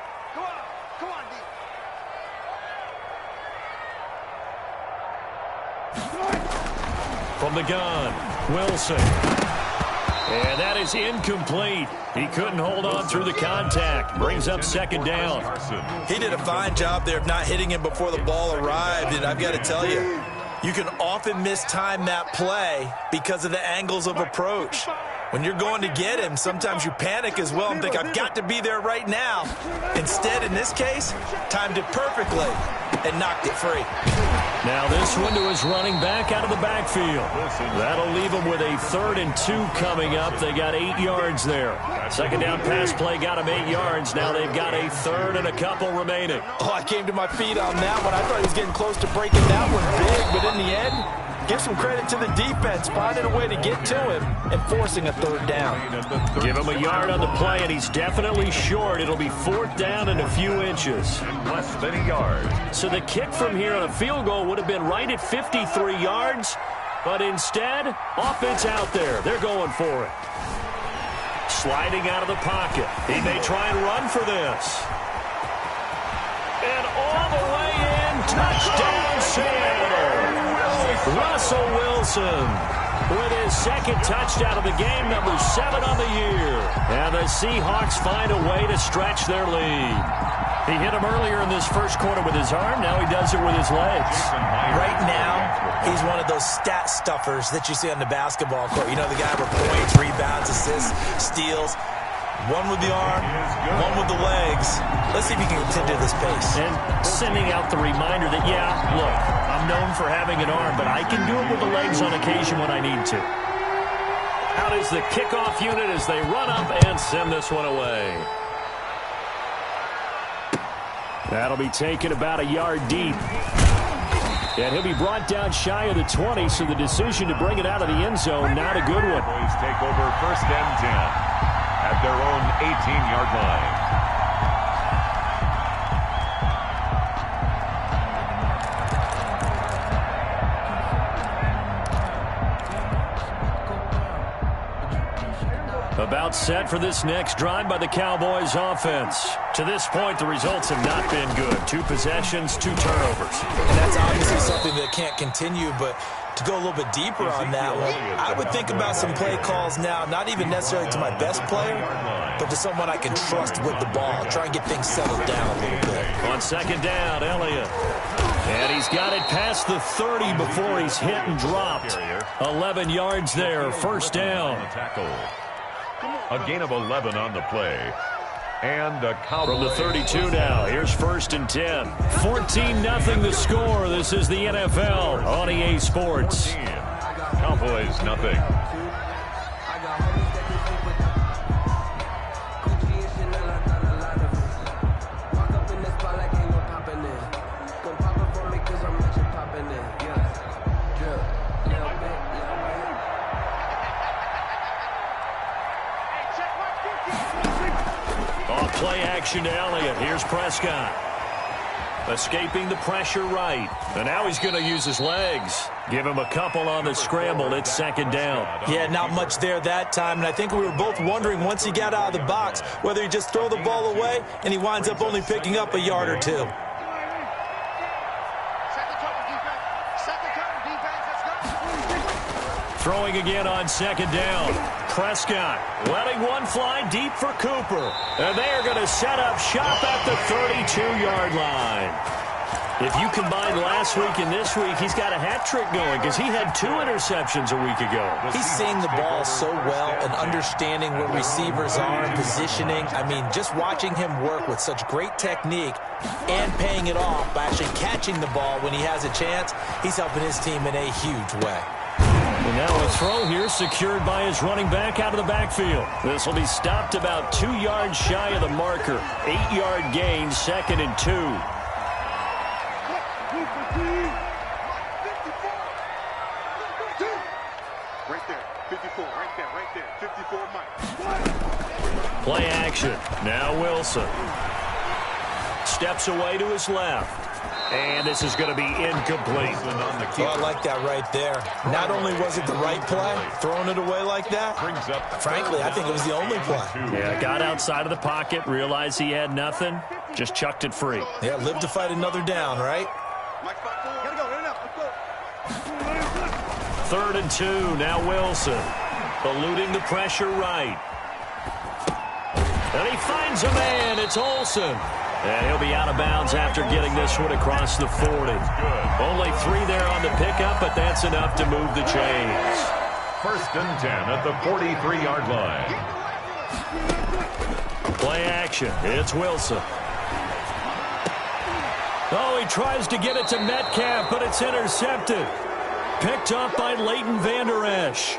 From the gun, Wilson. And that is incomplete. He couldn't hold on through the contact. Brings up second down. He did a fine job there of not hitting him before the ball arrived, and I've got to tell you, you can often mistime that play because of the angles of approach. When you're going to get him, sometimes you panic as well and think, I've got to be there right now. Instead, in this case, timed it perfectly and knocked it free. Now this one to his running back out of the backfield. That'll leave him with a 3rd and 2 coming up. They got 8 yards there. Second down pass play got him 8 yards. Now they've got a 3rd and a couple remaining. Oh, I came to my feet on that one. I thought he was getting close to breaking that one big, but in the end, give some credit to the defense, finding a way to get to him and forcing a 3rd down. Give him a yard on the play, and he's definitely short. It'll be 4th down and a few inches. Less than a yard. So the kick from here on a field goal would have been right at 53 yards, but instead, offense out there. They're going for it. Sliding out of the pocket. He may try and run for this. And all the way in, touchdown Seattle. Russell Wilson with his 2nd touchdown of the game, number 7 on the year. And the Seahawks find a way to stretch their lead. He hit him earlier in this first quarter with his arm. Now he does it with his legs. Right now, he's one of those stat stuffers that you see on the basketball court. You know, the guy with points, rebounds, assists, steals. One with the arm, one with the legs. Let's see if he can continue this pace. And sending out the reminder that, yeah, look, I'm known for having an arm, but I can do it with the legs on occasion when I need to. Out is the kickoff unit as they run up and send this one away. That'll be taken about a yard deep. And he'll be brought down shy of the 20, so the decision to bring it out of the end zone, not a good one. Boys take over 1st and 10. At their own 18-yard line. About set for this next drive by the Cowboys offense. To this point, the results have not been good. 2 possessions, 2 turnovers. And that's obviously something that can't continue, but to go a little bit deeper on that one, I would think about some play calls now, not even necessarily to my best player, but to someone I can trust with the ball. Try and get things settled down a little bit. On second down, Elliott. And he's got it past the 30 before he's hit and dropped. 11 yards there, first down. A gain of 11 on the play. And a Cowboys. From the 32 now, here's 1st and 10. 14-0 the score. This is the NFL on EA Sports. Cowboys, nothing. Play action to Elliott. Here's Prescott. Escaping the pressure right. And now he's going to use his legs. Give him a couple on the scramble. It's second down. Yeah, not much there that time. And I think we were both wondering once he got out of the box whether he just throw the ball away and he winds up only picking up a yard or 2. Throwing again on second down. Prescott letting one fly deep for Cooper. And they are going to set up shop at the 32-yard line. If you combine last week and this week, he's got a hat trick going because he had 2 interceptions a week ago. He's seeing the ball so well and understanding where receivers are and positioning. I mean, just watching him work with such great technique and paying it off by actually catching the ball when he has a chance, he's helping his team in a huge way. And now a throw here secured by his running back out of the backfield. This will be stopped about 2 yards shy of the marker. 8-yard gain, 2nd and 2. Right there, 54, right there, 54 Mike. Play action. Now Wilson. Steps away to his left. And this is going to be incomplete. Oh, I like that right there. Not only was it the right play, throwing it away like that, frankly, I think it was the only play. Yeah, got outside of the pocket, realized he had nothing, just chucked it free. Yeah, live to fight another down, right? 3rd and 2, now Wilson. Eluding the pressure right. And he finds a man, it's Olsen. And he'll be out of bounds after getting this one across the 40. Only 3 there on the pickup, but that's enough to move the chains. 1st and 10 at the 43-yard line. Play action. It's Wilson. Oh, he tries to get it to Metcalf, but it's intercepted. Picked up by Leighton Vander Esch.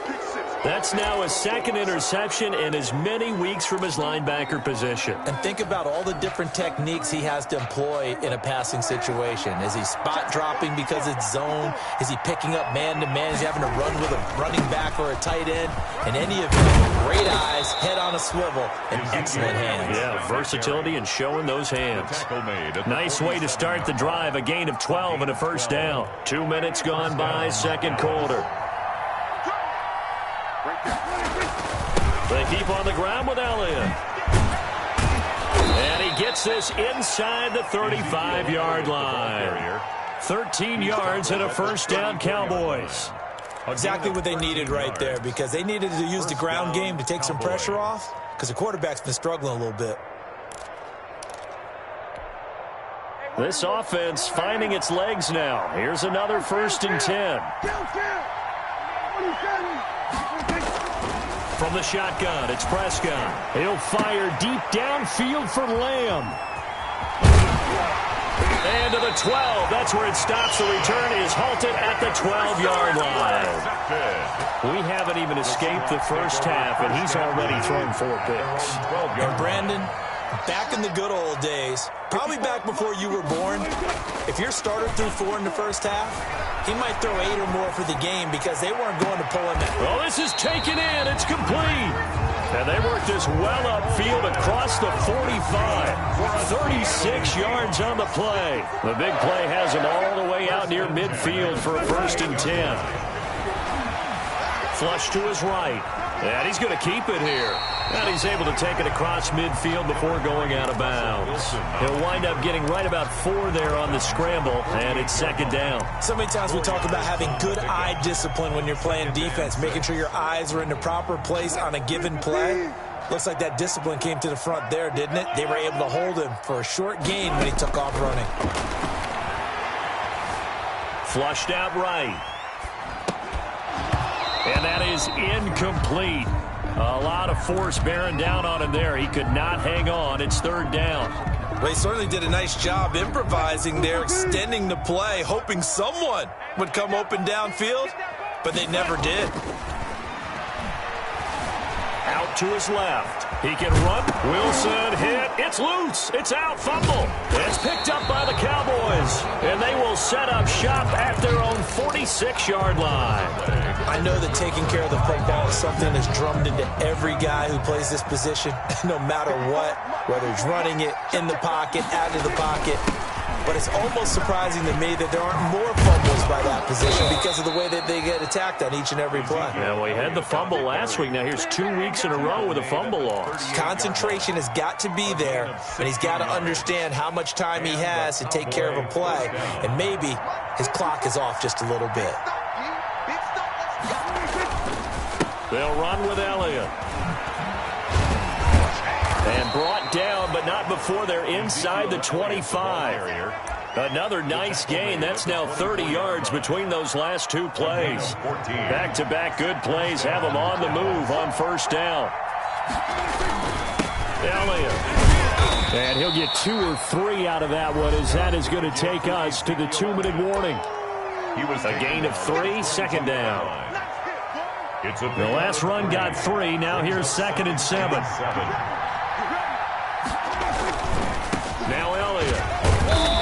That's now his 2nd interception in as many weeks from his linebacker position. And think about all the different techniques he has to employ in a passing situation. Is he spot dropping because it's zone? Is he picking up man-to-man? Is he having to run with a running back or a tight end? In any event, great eyes, head on a swivel, and excellent hands. Yeah, versatility and showing those hands. Nice way to start the drive. A gain of 12 and a 1st down. 2 minutes gone by, 2nd quarter. They keep on the ground with Elliott. And he gets this inside the 35-yard line. 13 yards and a 1st down, Cowboys. Exactly what they needed right there, because they needed to use the ground game to take some pressure off, because the quarterback's been struggling a little bit. This offense finding its legs now. Here's another 1st and 10. From the shotgun, it's Prescott. He'll fire deep downfield for Lamb. And to the 12. That's where it stops. The return is halted at the 12-yard line. We haven't even escaped the first half, and he's already thrown 4 picks. And Brandon, back in the good old days, probably back before you were born, if your starter threw 4 in the first half, he might throw 8 or more for the game because they weren't going to pull him in. Well, this is taken in. It's complete. And they worked this well upfield across the 45. 36 yards on the play. The big play has him all the way out near midfield for a 1st and 10. Flush to his right. And he's going to keep it here. And he's able to take it across midfield before going out of bounds. He'll wind up getting right about 4 there on the scramble, and it's 2nd down. So many times we talk about having good eye discipline when you're playing defense, making sure your eyes are in the proper place on a given play. Looks like that discipline came to the front there, didn't it? They were able to hold him for a short gain when he took off running. Flushed out right. And that is incomplete. A lot of force bearing down on him there. He could not hang on. It's 3rd down. Well, he certainly did a nice job improvising there, extending the play, hoping someone would come open downfield, but they never did. Out to his left. He can run. Wilson hit. It's loose. It's out. Fumble. It's picked up by the Cowboys. And they will set up shop at their own 46-yard line. I know that taking care of the football is something that's drummed into every guy who plays this position, no matter what, whether he's running it, in the pocket, out of the pocket. But it's almost surprising to me that there aren't more fumbles by that position because of the way that they get attacked on each and every play. Yeah, well, he had the fumble last week. Now here's 2 weeks in a row with a fumble loss. Concentration has got to be there, and he's got to understand how much time he has to take care of a play, and maybe his clock is off just a little bit. They'll run with Elliott. And brought down, but not before they're inside the 25. Another nice gain. That's now 30 yards between those last two plays. Back-to-back good plays have them on the move on first down. Elliott. And he'll get 2 or 3 out of that one, as that is going to take us to the 2-minute warning. A gain of 3, second down. The last run got 3. Now here's 2nd and 7. Now Elliott.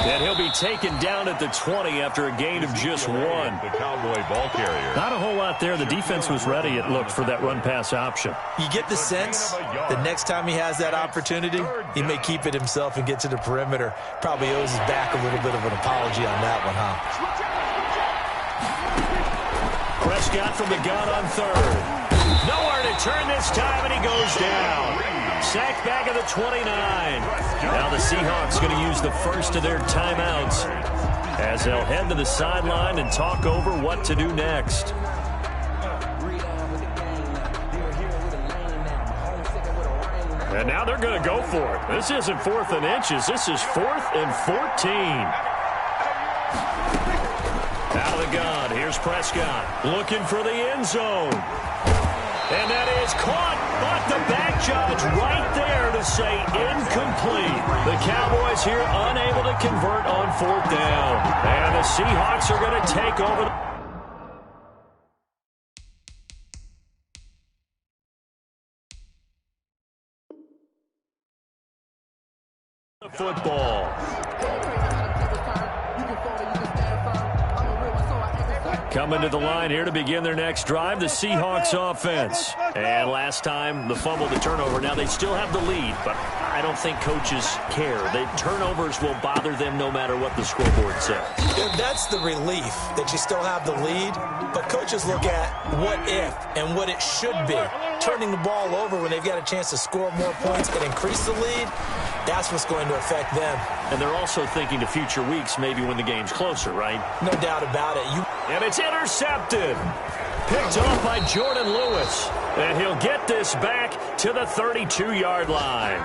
And he'll be taken down at the 20 after a gain of just 1. The Cowboy ball carrier. Not a whole lot there. The defense was ready, it looked, for that run-pass option. You get the sense the next time he has that opportunity, he may keep it himself and get to the perimeter. Probably owes his back a little bit of an apology on that one, huh? Prescott from the gun on 3rd. Nowhere to turn this time, and he goes down. Sacked back of the 29. Now the Seahawks going to use the first of their timeouts as they'll head to the sideline and talk over what to do next. And now they're going to go for it. This isn't 4th and inches. This is 4th and 14. Out of the gun, here's Prescott looking for the end zone. And that is caught, but the back judge right there to say incomplete. The Cowboys here unable to convert on 4th down. And the Seahawks are going to take over the football. Coming to the line here to begin their next drive, the Seahawks offense. And last time, the fumble, the turnover. Now, they still have the lead, but I don't think coaches care. The turnovers will bother them no matter what the scoreboard says. That's the relief that you still have the lead, but coaches look at what if and what it should be. Turning the ball over when they've got a chance to score more points and increase the lead, that's what's going to affect them. And they're also thinking to future weeks, maybe when the game's closer, right? No doubt about it. And it's intercepted. Picked off by Jordan Lewis. And he'll get this back to the 32-yard line.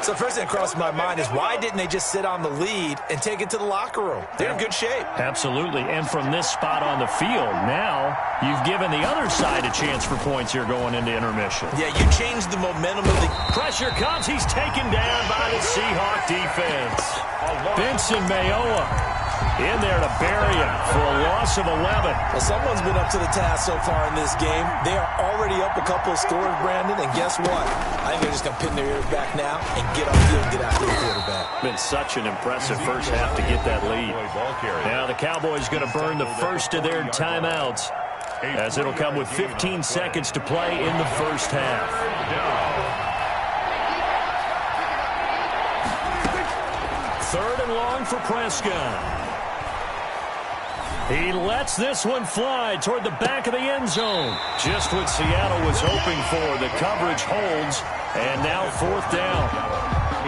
So first thing that crossed my mind is why didn't they just sit on the lead and take it to the locker room? They're in good shape. Absolutely. And from this spot on the field, now you've given the other side a chance for points here going into intermission. Yeah, you changed the momentum of the... Pressure comes. He's taken down by the Seahawk defense. Benson Mayowa in there to bury him for a loss of 11. Well, someone's been up to the task so far in this game. They are already up a couple of scores, Brandon, and guess what? I think they're just going to pin their ears back now and get off field and get after the quarterback. Been such an impressive first half to get that lead. Now the Cowboys going to burn the first of their timeouts as it'll come with 15 seconds to play in the first half. 3rd and long for Prescott. He lets this one fly toward the back of the end zone. Just what Seattle was hoping for. The coverage holds, and now 4th down.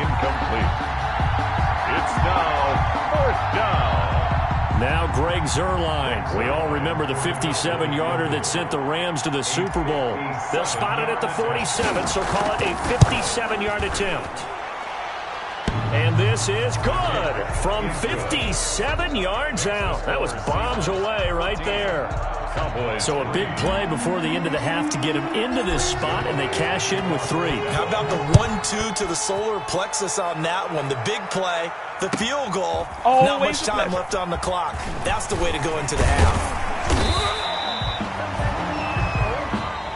Incomplete. It's now 4th down. Now Greg Zuerlein. We all remember the 57-yarder that sent the Rams to the Super Bowl. They'll spot it at the 47, so call it a 57-yard attempt. And this is good from 57 yards out. That was bombs away right there. So a big play before the end of the half to get him into this spot, and they cash in with 3. How about the 1-2 to the solar plexus on that one? The big play, the field goal, not much time left on the clock. That's the way to go into the half.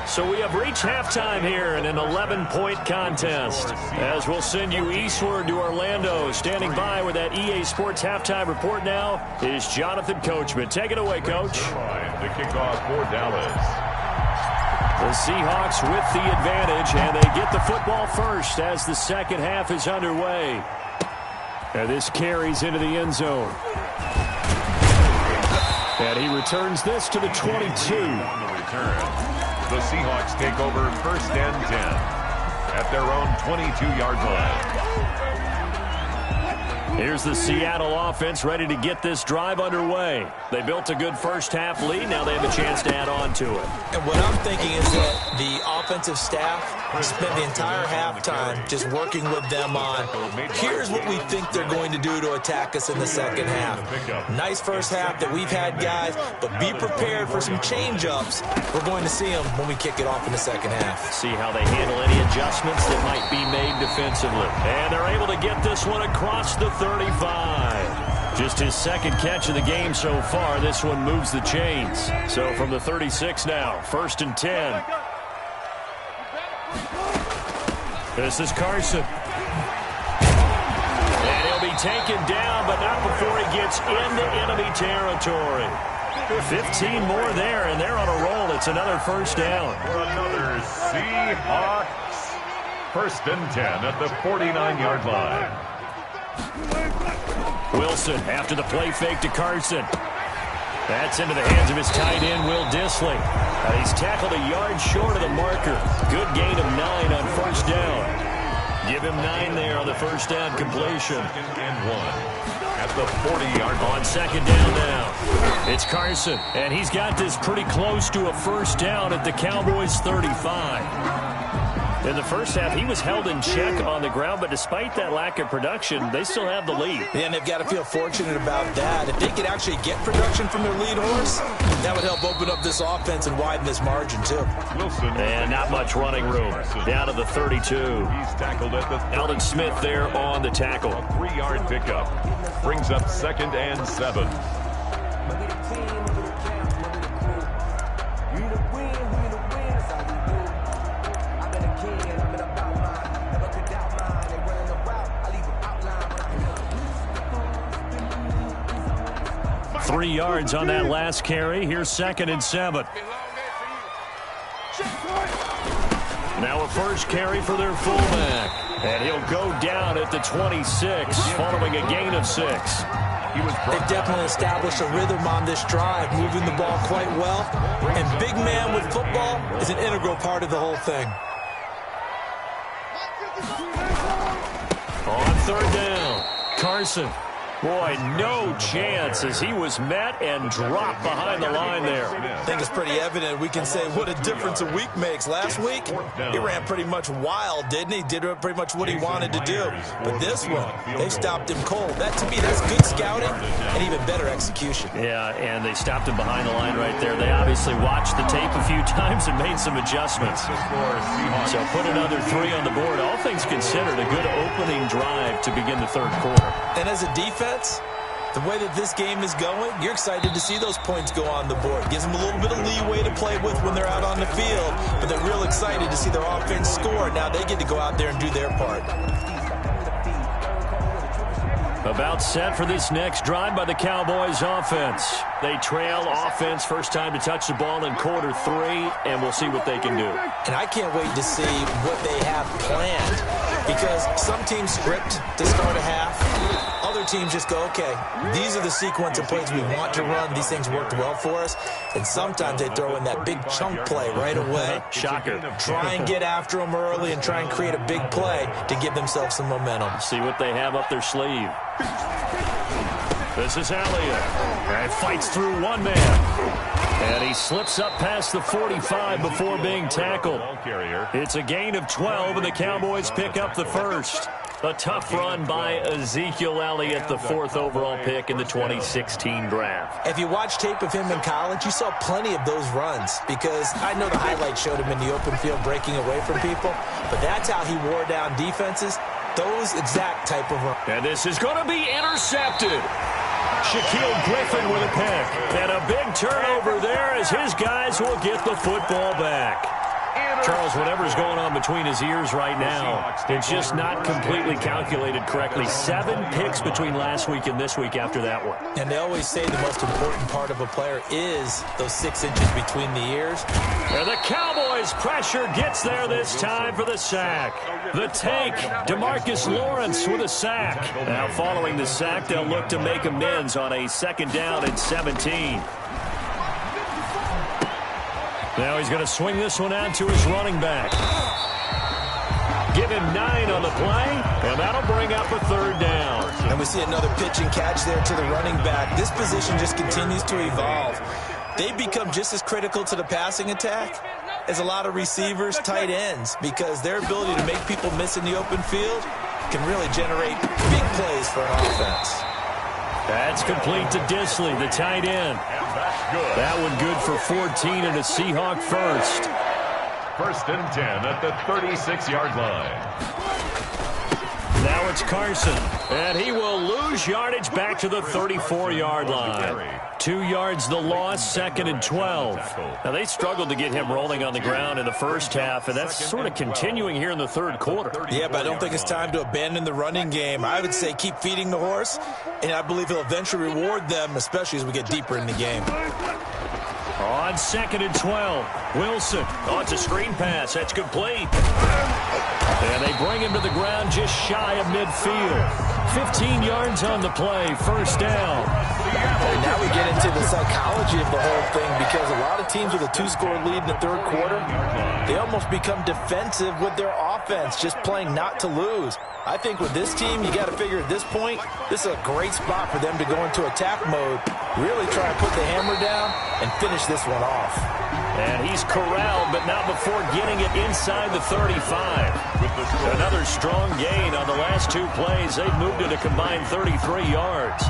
So we have reached halftime here in an 11-point contest. As we'll send you eastward to Orlando. Standing by with that EA Sports halftime report now is Jonathan Coachman. Take it away, Coach. The kickoff for Dallas. The Seahawks with the advantage, and they get the football first as the second half is underway. And this carries into the end zone. And he returns this to the 22. On the return. The Seahawks take over 1st and 10 at their own 22-yard line. Here's the Seattle offense ready to get this drive underway. They built a good first-half lead. Now they have a chance to add on to it. And what I'm thinking is that the offensive staff spent the entire halftime just working with them on, here's what we think they're going to do to attack us in the second half. Nice first half that we've had, guys, but be prepared for some change-ups. We're going to see them when we kick it off in the second half. See how they handle any adjustments that might be made defensively. And they're able to get this one across the 35. Just his second catch of the game so far. This one moves the chains. So from the 36 now, 1st and 10. This is Carson. And he'll be taken down, but not before he gets into enemy territory. 15 more there, and they're on a roll. It's another first down. For another Seahawks. 1st and 10 at the 49-yard line. Wilson after the play fake to Carson. That's into the hands of his tight end, Will Dissly. He's tackled a yard short of the marker. Good gain of 9 on first down. Give him 9 there on the first down completion. 2nd and 1 at the 40-yard line. On second down now. It's Carson, and he's got this pretty close to a first down at the Cowboys' 35. In the first half, he was held in check on the ground, but despite that lack of production, they still have the lead. And they've got to feel fortunate about that. If they could actually get production from their lead horse, that would help open up this offense and widen this margin, too. Wilson. And not much running room. Down to the 32. He's tackled at the 30. Alden Smith there on the tackle. A 3-yard pickup. Brings up 2nd and 7. Three yards on that last carry. Here's 2nd and 7. Now a first carry for their fullback. And he'll go down at the 26 following a gain of 6. They've definitely established a rhythm on this drive, moving the ball quite well. And big man with football is an integral part of the whole thing. On 3rd down, Carson. Boy, no chance as he was met and dropped behind the line there. I think it's pretty evident. We can say what a difference a week makes. Last week, he ran pretty much wild, didn't he? Did pretty much what he wanted to do. But this one, they stopped him cold. That, to me, that's good scouting and even better execution. Yeah, and they stopped him behind the line right there. They obviously watched the tape a few times and made some adjustments. So put another 3 on the board. All things considered, a good opening drive to begin the 3rd quarter. And as a defense, the way that this game is going, you're excited to see those points go on the board. Gives them a little bit of leeway to play with when they're out on the field, but they're real excited to see their offense score. Now they get to go out there and do their part. About set for this next drive by the Cowboys offense. They trail offense, first time to touch the ball in quarter 3, and we'll see what they can do. And I can't wait to see what they have planned, because some teams script to start a half. Other teams just go, okay, these are the sequence of plays we want to run. These things worked well for us. And sometimes they throw in that big chunk play right away. Shocker. Try and get after them early and try and create a big play to give themselves some momentum. See what they have up their sleeve. This is Elliott. And fights through one man. And he slips up past the 45 before being tackled. It's a gain of 12, and the Cowboys pick up the first. A tough run by Ezekiel Elliott, the 4th overall pick in the 2016 draft. If you watch tape of him in college, you saw plenty of those runs, because I know the highlights showed him in the open field breaking away from people, but that's how he wore down defenses, those exact type of runs. And this is going to be intercepted. Shaquille Griffin with a pick. And a big turnover there as his guys will get the football back. Charles, whatever's going on between his ears right now, it's just not completely calculated correctly. 7 picks between last week and this week after that one. And they always say the most important part of a player is those 6 inches between the ears. And the Cowboys pressure gets there this time for the sack. The tank, DeMarcus Lawrence with a sack. Now following the sack, they'll look to make amends on a 2nd down and 17. Now he's going to swing this one out to his running back. Give him 9 on the play, and that'll bring up a 3rd down. And we see another pitch and catch there to the running back. This position just continues to evolve. They become just as critical to the passing attack as a lot of receivers, tight ends, because their ability to make people miss in the open field can really generate big plays for an offense. That's complete to Disley, the tight end. That one good for 14 and a Seahawk first. 1st and 10 at the 36-yard line. Now it's Carson, and he will lose yardage back to the 34-yard line. 2 yards the loss, 2nd and 12. Now, they struggled to get him rolling on the ground in the first half, and that's sort of continuing here in the third quarter. Yeah, but I don't think it's time to abandon the running game. I would say keep feeding the horse, and I believe he'll eventually reward them, especially as we get deeper in the game. On 2nd and 12, Wilson. Oh, it's a screen pass. That's complete. And they bring him to the ground just shy of midfield. 15 yards on the play, first down. And now we get into the psychology of the whole thing, because a lot of teams with a 2-score lead in the third quarter, they almost become defensive with their offense, just playing not to lose. I think with this team, you got to figure at this point, this is a great spot for them to go into attack mode, really try to put the hammer down and finish this one off. And he's corralled, but not before getting it inside the 35. Another strong gain on the last 2 plays. They've moved it a combined 33 yards.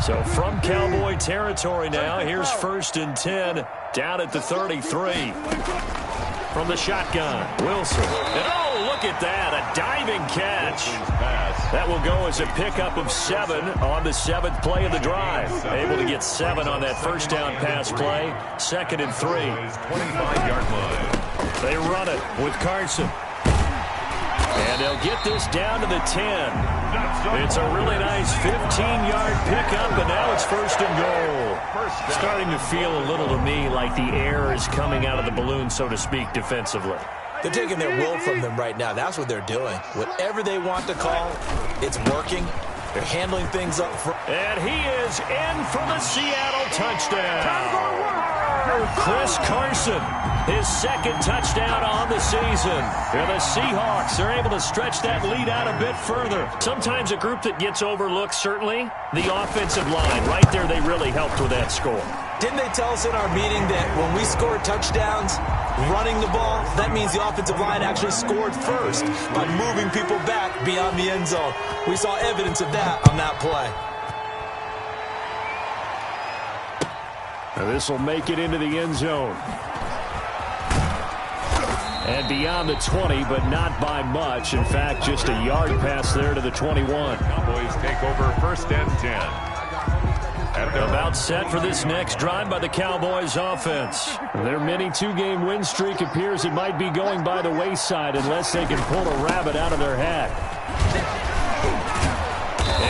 So from Cowboy territory now, here's 1st and 10 down at the 33. From the shotgun, Wilson. And oh, look at that, a diving catch. That will go as a pickup of 7 on the 7th play of the drive. Able to get 7 on that first down pass play. 2nd and 3. 25-yard line. They run it with Carson. And they'll get this down to the 10. It's a really nice 15-yard pickup, and now it's 1st and goal. Starting to feel a little to me like the air is coming out of the balloon, so to speak, defensively. They're taking their will from them right now. That's what they're doing. Whatever they want to call, it's working. They're handling things up front. And he is in for the Seattle touchdown. Chris Carson, his 2nd touchdown on the season. And the Seahawks are able to stretch that lead out a bit further. Sometimes a group that gets overlooked, certainly, the offensive line. Right there, they really helped with that score. Didn't they tell us in our meeting that when we score touchdowns running the ball, that means the offensive line actually scored first by moving people back beyond the end zone? We saw evidence of that on that play. Now this will make it into the end zone. And beyond the 20, but not by much. In fact, just a yard pass there to the 21. Cowboys take over 1st and 10. About set for this next drive by the Cowboys offense. Their mini 2-game win streak appears it might be going by the wayside unless they can pull a rabbit out of their hat.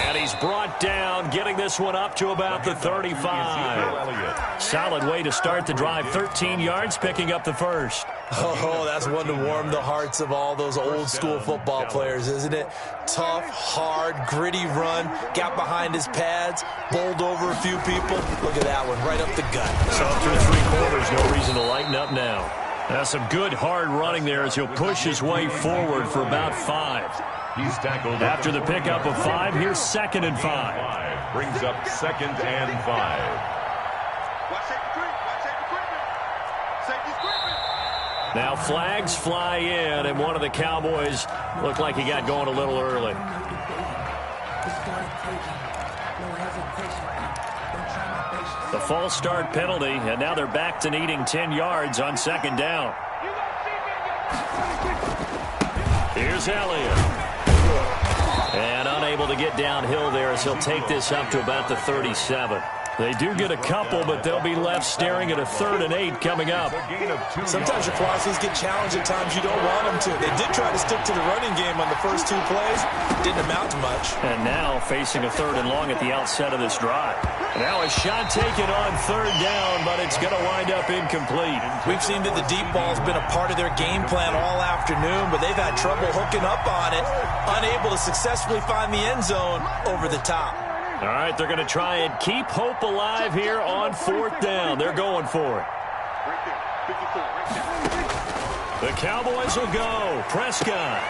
And he's brought down, getting this one up to about the 35. Solid way to start the drive. 13 yards, picking up the first. Oh, that's one to warm the hearts of all those old-school football players, isn't it? Tough, hard, gritty run, got behind his pads, bowled over a few people. Look at that one, right up the gut. So through 3 quarters, no reason to lighten up now. That's some good, hard running there as he'll push his way forward for about 5. He's tackled after the pickup of 5. Here's 2nd and 5. Brings up 2nd and 5. Now flags fly in, and one of the Cowboys looked like he got going a little early. The false start penalty, and now they're back to needing 10 yards on 2nd down. Here's Elliott. And unable to get downhill there as he'll take this up to about the 37. They do get a couple, but they'll be left staring at a 3rd and 8 coming up. Sometimes your philosophies get challenged at times you don't want them to. They did try to stick to the running game on the first 2 plays. Didn't amount to much. And now facing a 3rd and long at the outset of this drive. Now a shot taken on 3rd down, but it's going to wind up incomplete. We've seen that the deep ball's been a part of their game plan all afternoon, but they've had trouble hooking up on it, unable to successfully find the end zone over the top. All right, they're going to try and keep hope alive here on 4th down. They're going for it. The Cowboys will go. Prescott.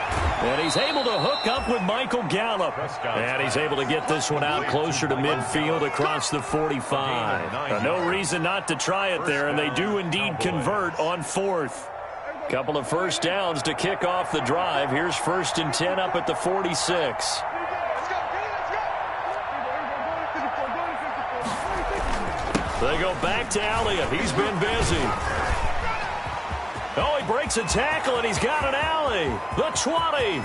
And he's able to hook up with Michael Gallup. And he's able to get this one out closer to midfield across the 45. No reason not to try it there, and they do indeed convert on 4th. Couple of first downs to kick off the drive. Here's 1st and 10 up at the 46. They go back to Elliott. He's been busy. Oh, he breaks a tackle, and he's got an alley. The 20.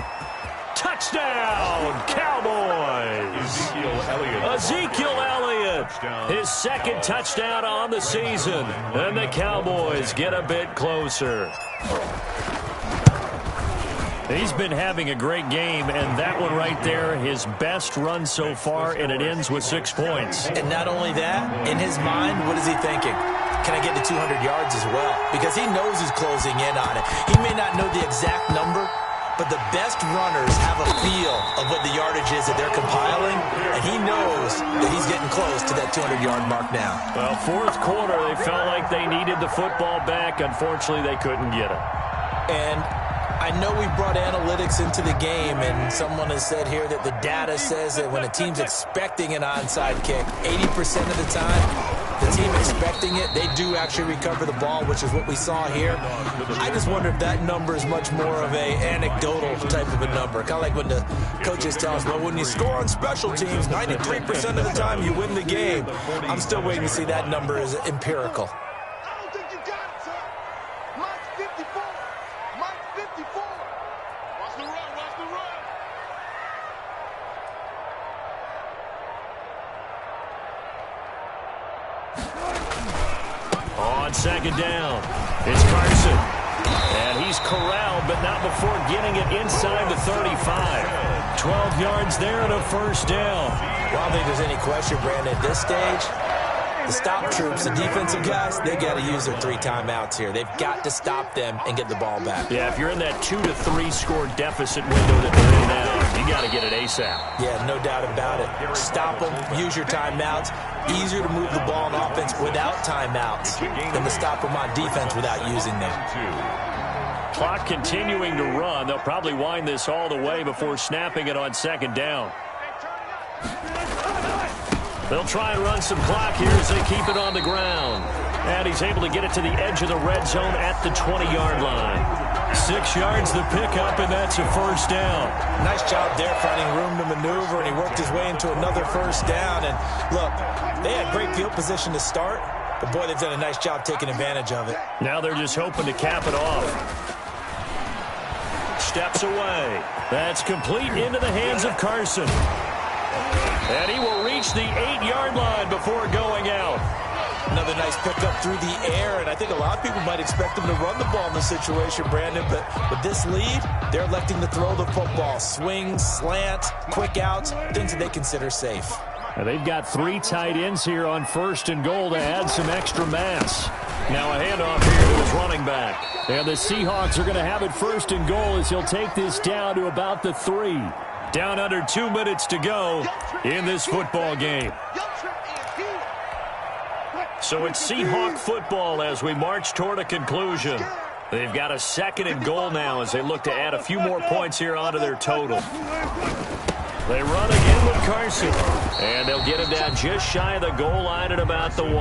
Touchdown, Cowboys. Ezekiel Elliott. His 2nd touchdown on the season. And the Cowboys get a bit closer. He's been having a great game, and that one right there, his best run so far, and it ends with 6 points. And not only that, in his mind, what is he thinking? Can I get to 200 yards as well? Because he knows he's closing in on it. He may not know the exact number, but the best runners have a feel of what the yardage is that they're compiling, and he knows that he's getting close to that 200-yard mark now. Well, 4th quarter, they felt like they needed the football back. Unfortunately, they couldn't get it. And I know we brought analytics into the game, and someone has said here that the data says that when a team's expecting an onside kick, 80% of the time, the team expecting it, they do actually recover the ball, which is what we saw here. I just wonder if that number is much more of a anecdotal type of a number. Kind of like when the coaches tell us, well, when you score on special teams, 93% of the time you win the game. I'm still waiting to see that number is empirical. On 2nd down, it's Carson. And he's corralled, but not before getting it inside the 35. 12 yards there and a 1st down. Well, I don't think there's any question, Brandon, at this stage, the stop troops, the defensive guys, they got to use their 3 timeouts here. They've got to stop them and get the ball back. Yeah, if you're in that 2 to 3 score deficit window that they're in now, you got to get it ASAP. Yeah, no doubt about it. Stop them, use your timeouts. Easier to move the ball on offense without timeouts than to stop them on defense without using them. Clock continuing to run. They'll probably wind this all the way before snapping it on 2nd down. They'll try and run some clock here as they keep it on the ground. And he's able to get it to the edge of the red zone at the 20-yard line. 6 yards the pickup, and that's a 1st down. Nice job there finding room to maneuver, and he worked his way into another 1st down. And look, they had great field position to start, but boy, they've done a nice job taking advantage of it. Now they're just hoping to cap it off. Steps away. That's complete into the hands of Carson. And he will reach the 8-yard line before going out. Another nice pickup through the air, and I think a lot of people might expect him to run the ball in this situation, Brandon, but with this lead, they're electing to throw the football. Swings, slants, quick outs, things that they consider safe. And they've got 3 tight ends here on 1st and goal to add some extra mass. Now a handoff here to his running back. And the Seahawks are going to have it 1st and goal as he'll take this down to about the 3. Down under 2 minutes to go in this football game. So it's Seahawk football as we march toward a conclusion. They've got a 2nd and goal now as they look to add a few more points here onto their total. They run again with Carson. And they'll get him down just shy of the goal line at about the 1.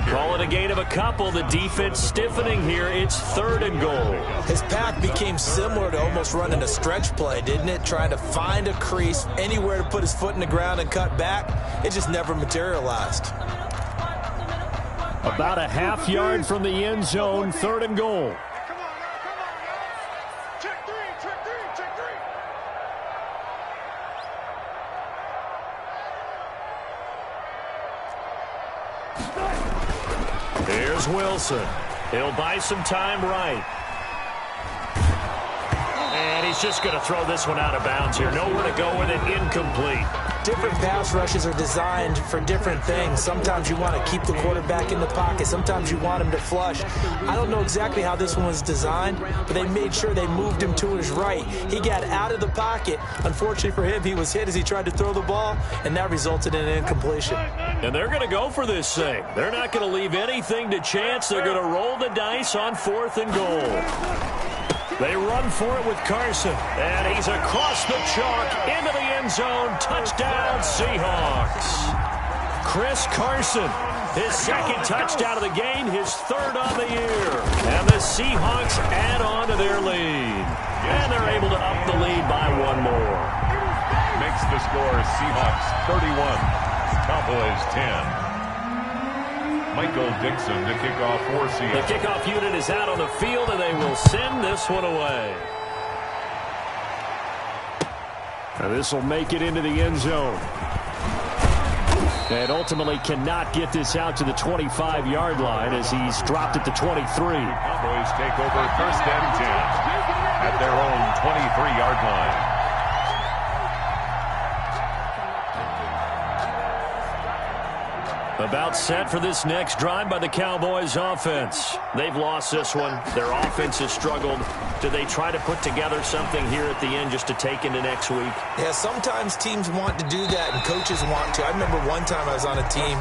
Call it a gain of a couple. The defense stiffening here. It's 3rd and goal. His path became similar to almost running a stretch play, didn't it? Trying to find a crease, anywhere to put his foot in the ground and cut back. It just never materialized. About a half yard from the end zone, 3rd and goal. goes Wilson. He'll buy some time right. And he's just going to throw this one out of bounds here. Nowhere to go with it. Incomplete. Different pass rushes are designed for different things. Sometimes you want to keep the quarterback in the pocket. Sometimes you want him to flush. I don't know exactly how this one was designed, but they made sure they moved him to his right. He got out of the pocket. Unfortunately for him, he was hit as he tried to throw the ball, and that resulted in an incompletion. And they're going to go for this thing. They're not going to leave anything to chance. They're going to roll the dice on 4th and goal. They run for it with Carson, and he's across the chalk into the end zone. Touchdown, Seahawks. Chris Carson, his 2nd touchdown of the game, his 3rd on the year. And the Seahawks add on to their lead. And they're able to up the lead by 1 more. Makes the score Seahawks 31, Cowboys 10. Michael Dixon to kick off for Seattle. The kickoff unit is out on the field, and they will send this one away. Now this will make it into the end zone. And ultimately cannot get this out to the 25-yard line as he's dropped at the 23. Cowboys take over 1st and 10 at their own 23-yard line. About set for this next drive by the Cowboys offense. They've lost this one. Their offense has struggled. Do they try to put together something here at the end just to take into next week? Yeah, sometimes teams want to do that and coaches want to. I remember one time I was on a team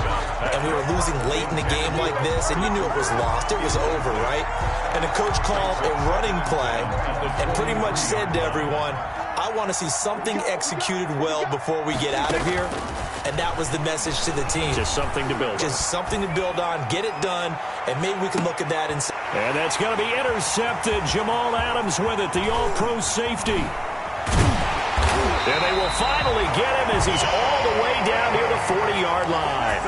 and we were losing late in a game like this, and you knew it was lost. It was over, right? And the coach called a running play and pretty much said to everyone, I want to see something executed well before we get out of here. And that was the message to the team. Just something to build on. Just something to build on, get it done, and maybe we can look at that and say. And that's going to be intercepted. Jamal Adams with it, the all-pro safety. And they will finally get him as he's all the way down near the 40-yard line.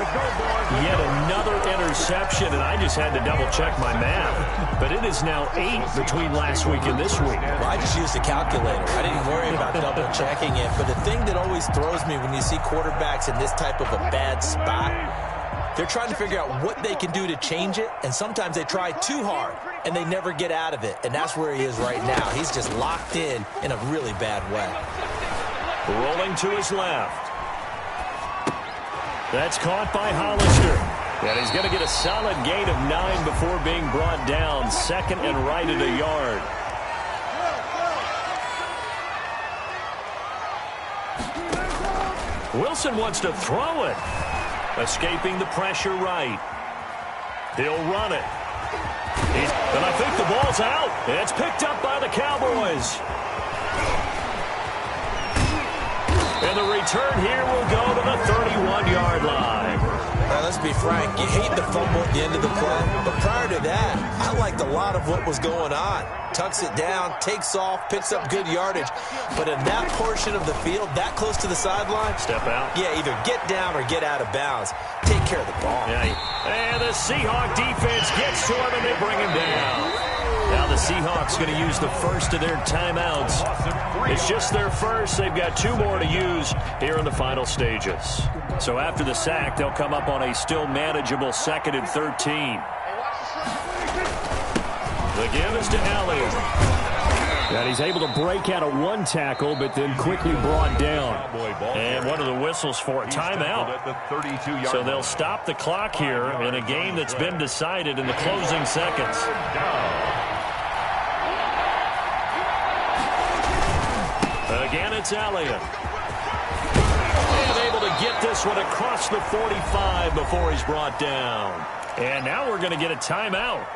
Yet another interception, and I just had to double-check my math. But it is now 8 between last week and this week. Well, I just used a calculator. I didn't worry about double-checking it. But the thing that always throws me when you see quarterbacks in this type of a bad spot, they're trying to figure out what they can do to change it, and sometimes they try too hard, and they never get out of it. And that's where he is right now. He's just locked in a really bad way. Rolling to his left. That's caught by Hollister. And he's going to get a solid gain of 9 before being brought down. 2nd and right at a yard. Wilson wants to throw it. Escaping the pressure right. He'll run it. And I think the ball's out. It's picked up by the Cowboys. And the return here will go to the 31-yard line. Now, let's be frank. You hate the fumble at the end of the play. But prior to that, I liked a lot of what was going on. Tucks it down, takes off, picks up good yardage. But in that portion of the field, that close to the sideline. Step out. Yeah, either get down or get out of bounds. Take care of the ball. Yeah, and the Seahawk defense gets to him, and they bring him down. Now the Seahawks going to use the first of their timeouts. It's just their first. They've got 2 more to use here in the final stages. So after the sack, they'll come up on a still manageable 2nd and 13. The give is to Elliott. And he's able to break out of 1 tackle, but then quickly brought down. And one of the whistles for a timeout. So they'll stop the clock here in a game that's been decided in the closing seconds. Again, it's Elliott. And able to get this one across the 45 before he's brought down. And now we're going to get a timeout.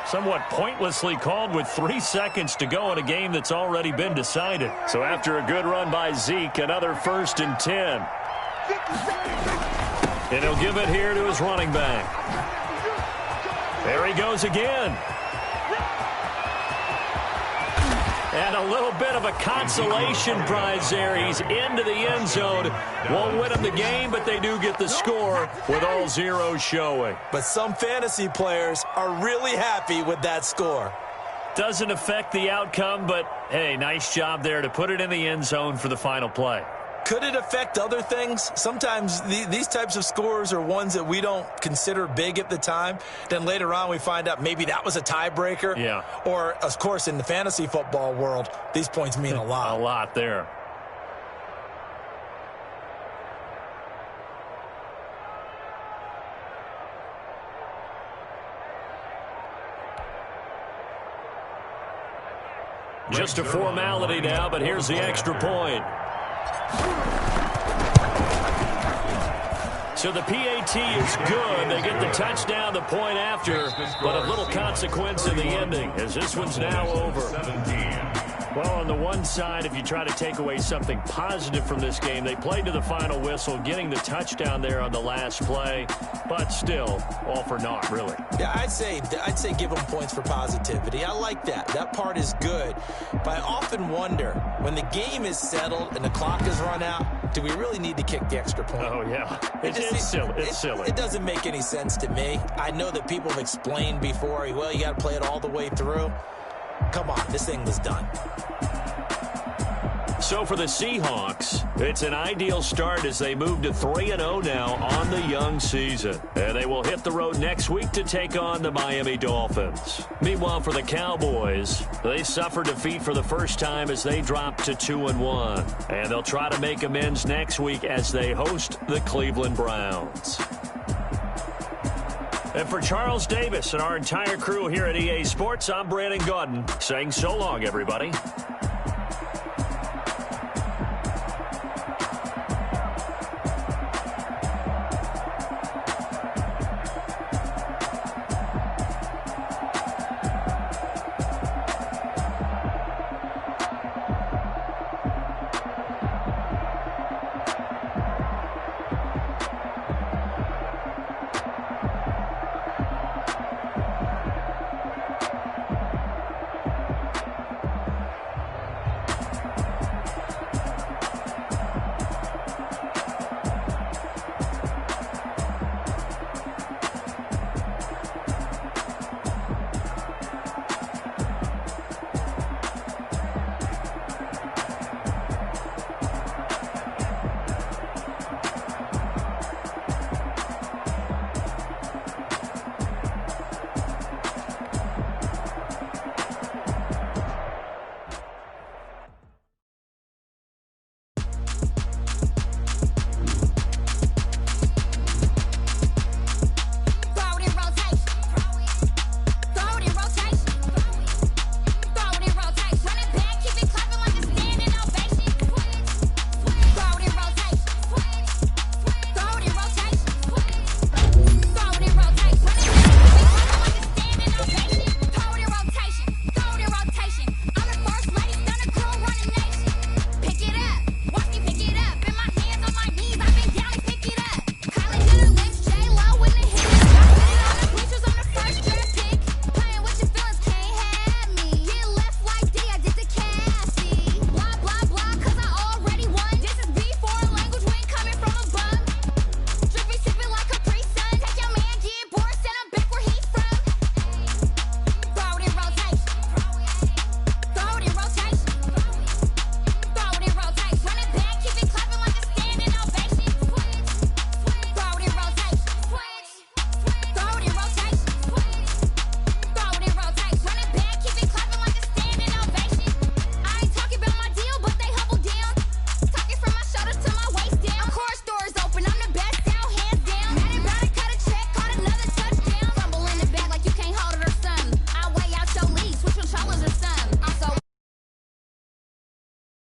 Somewhat pointlessly called with 3 seconds to go in a game that's already been decided. So after a good run by Zeke, another 1st and 10. And he'll give it here to his running back. There he goes again. And a little bit of a consolation prize there. He's into the end zone. Won't win him the game, but they do get the score with all zeros showing. But some fantasy players are really happy with that score. Doesn't affect the outcome, but, hey, nice job there to put it in the end zone for the final play. Could it affect other things? Sometimes these types of scores are ones that we don't consider big at the time. Then later on we find out maybe that was a tiebreaker. Yeah. Or, of course, in the fantasy football world, these points mean a lot. A lot there. Just a formality now, but here's the extra point. So the PAT is good. They get the touchdown the point after, but of little consequence in the ending, as this one's now over. 17. Well, on the one side, if you try to take away something positive from this game, they played to the final whistle, getting the touchdown there on the last play, but still, all for naught, really. Yeah, I'd say give them points for positivity. I like that. That part is good. But I often wonder, when the game is settled and the clock is run out, do we really need to kick the extra point? Oh, yeah. It's silly. It's silly. It doesn't make any sense to me. I know that people have explained before, well, you got to play it all the way through. Come on, this thing was done. So for the Seahawks, it's an ideal start as they move to 3-0 now on the young season. And they will hit the road next week to take on the Miami Dolphins. Meanwhile, for the Cowboys, they suffered defeat for the first time as they dropped to 2-1. And they'll try to make amends next week as they host the Cleveland Browns. And for Charles Davis and our entire crew here at EA Sports, I'm Brandon Gaudin saying so long, everybody. Switch controllers or something.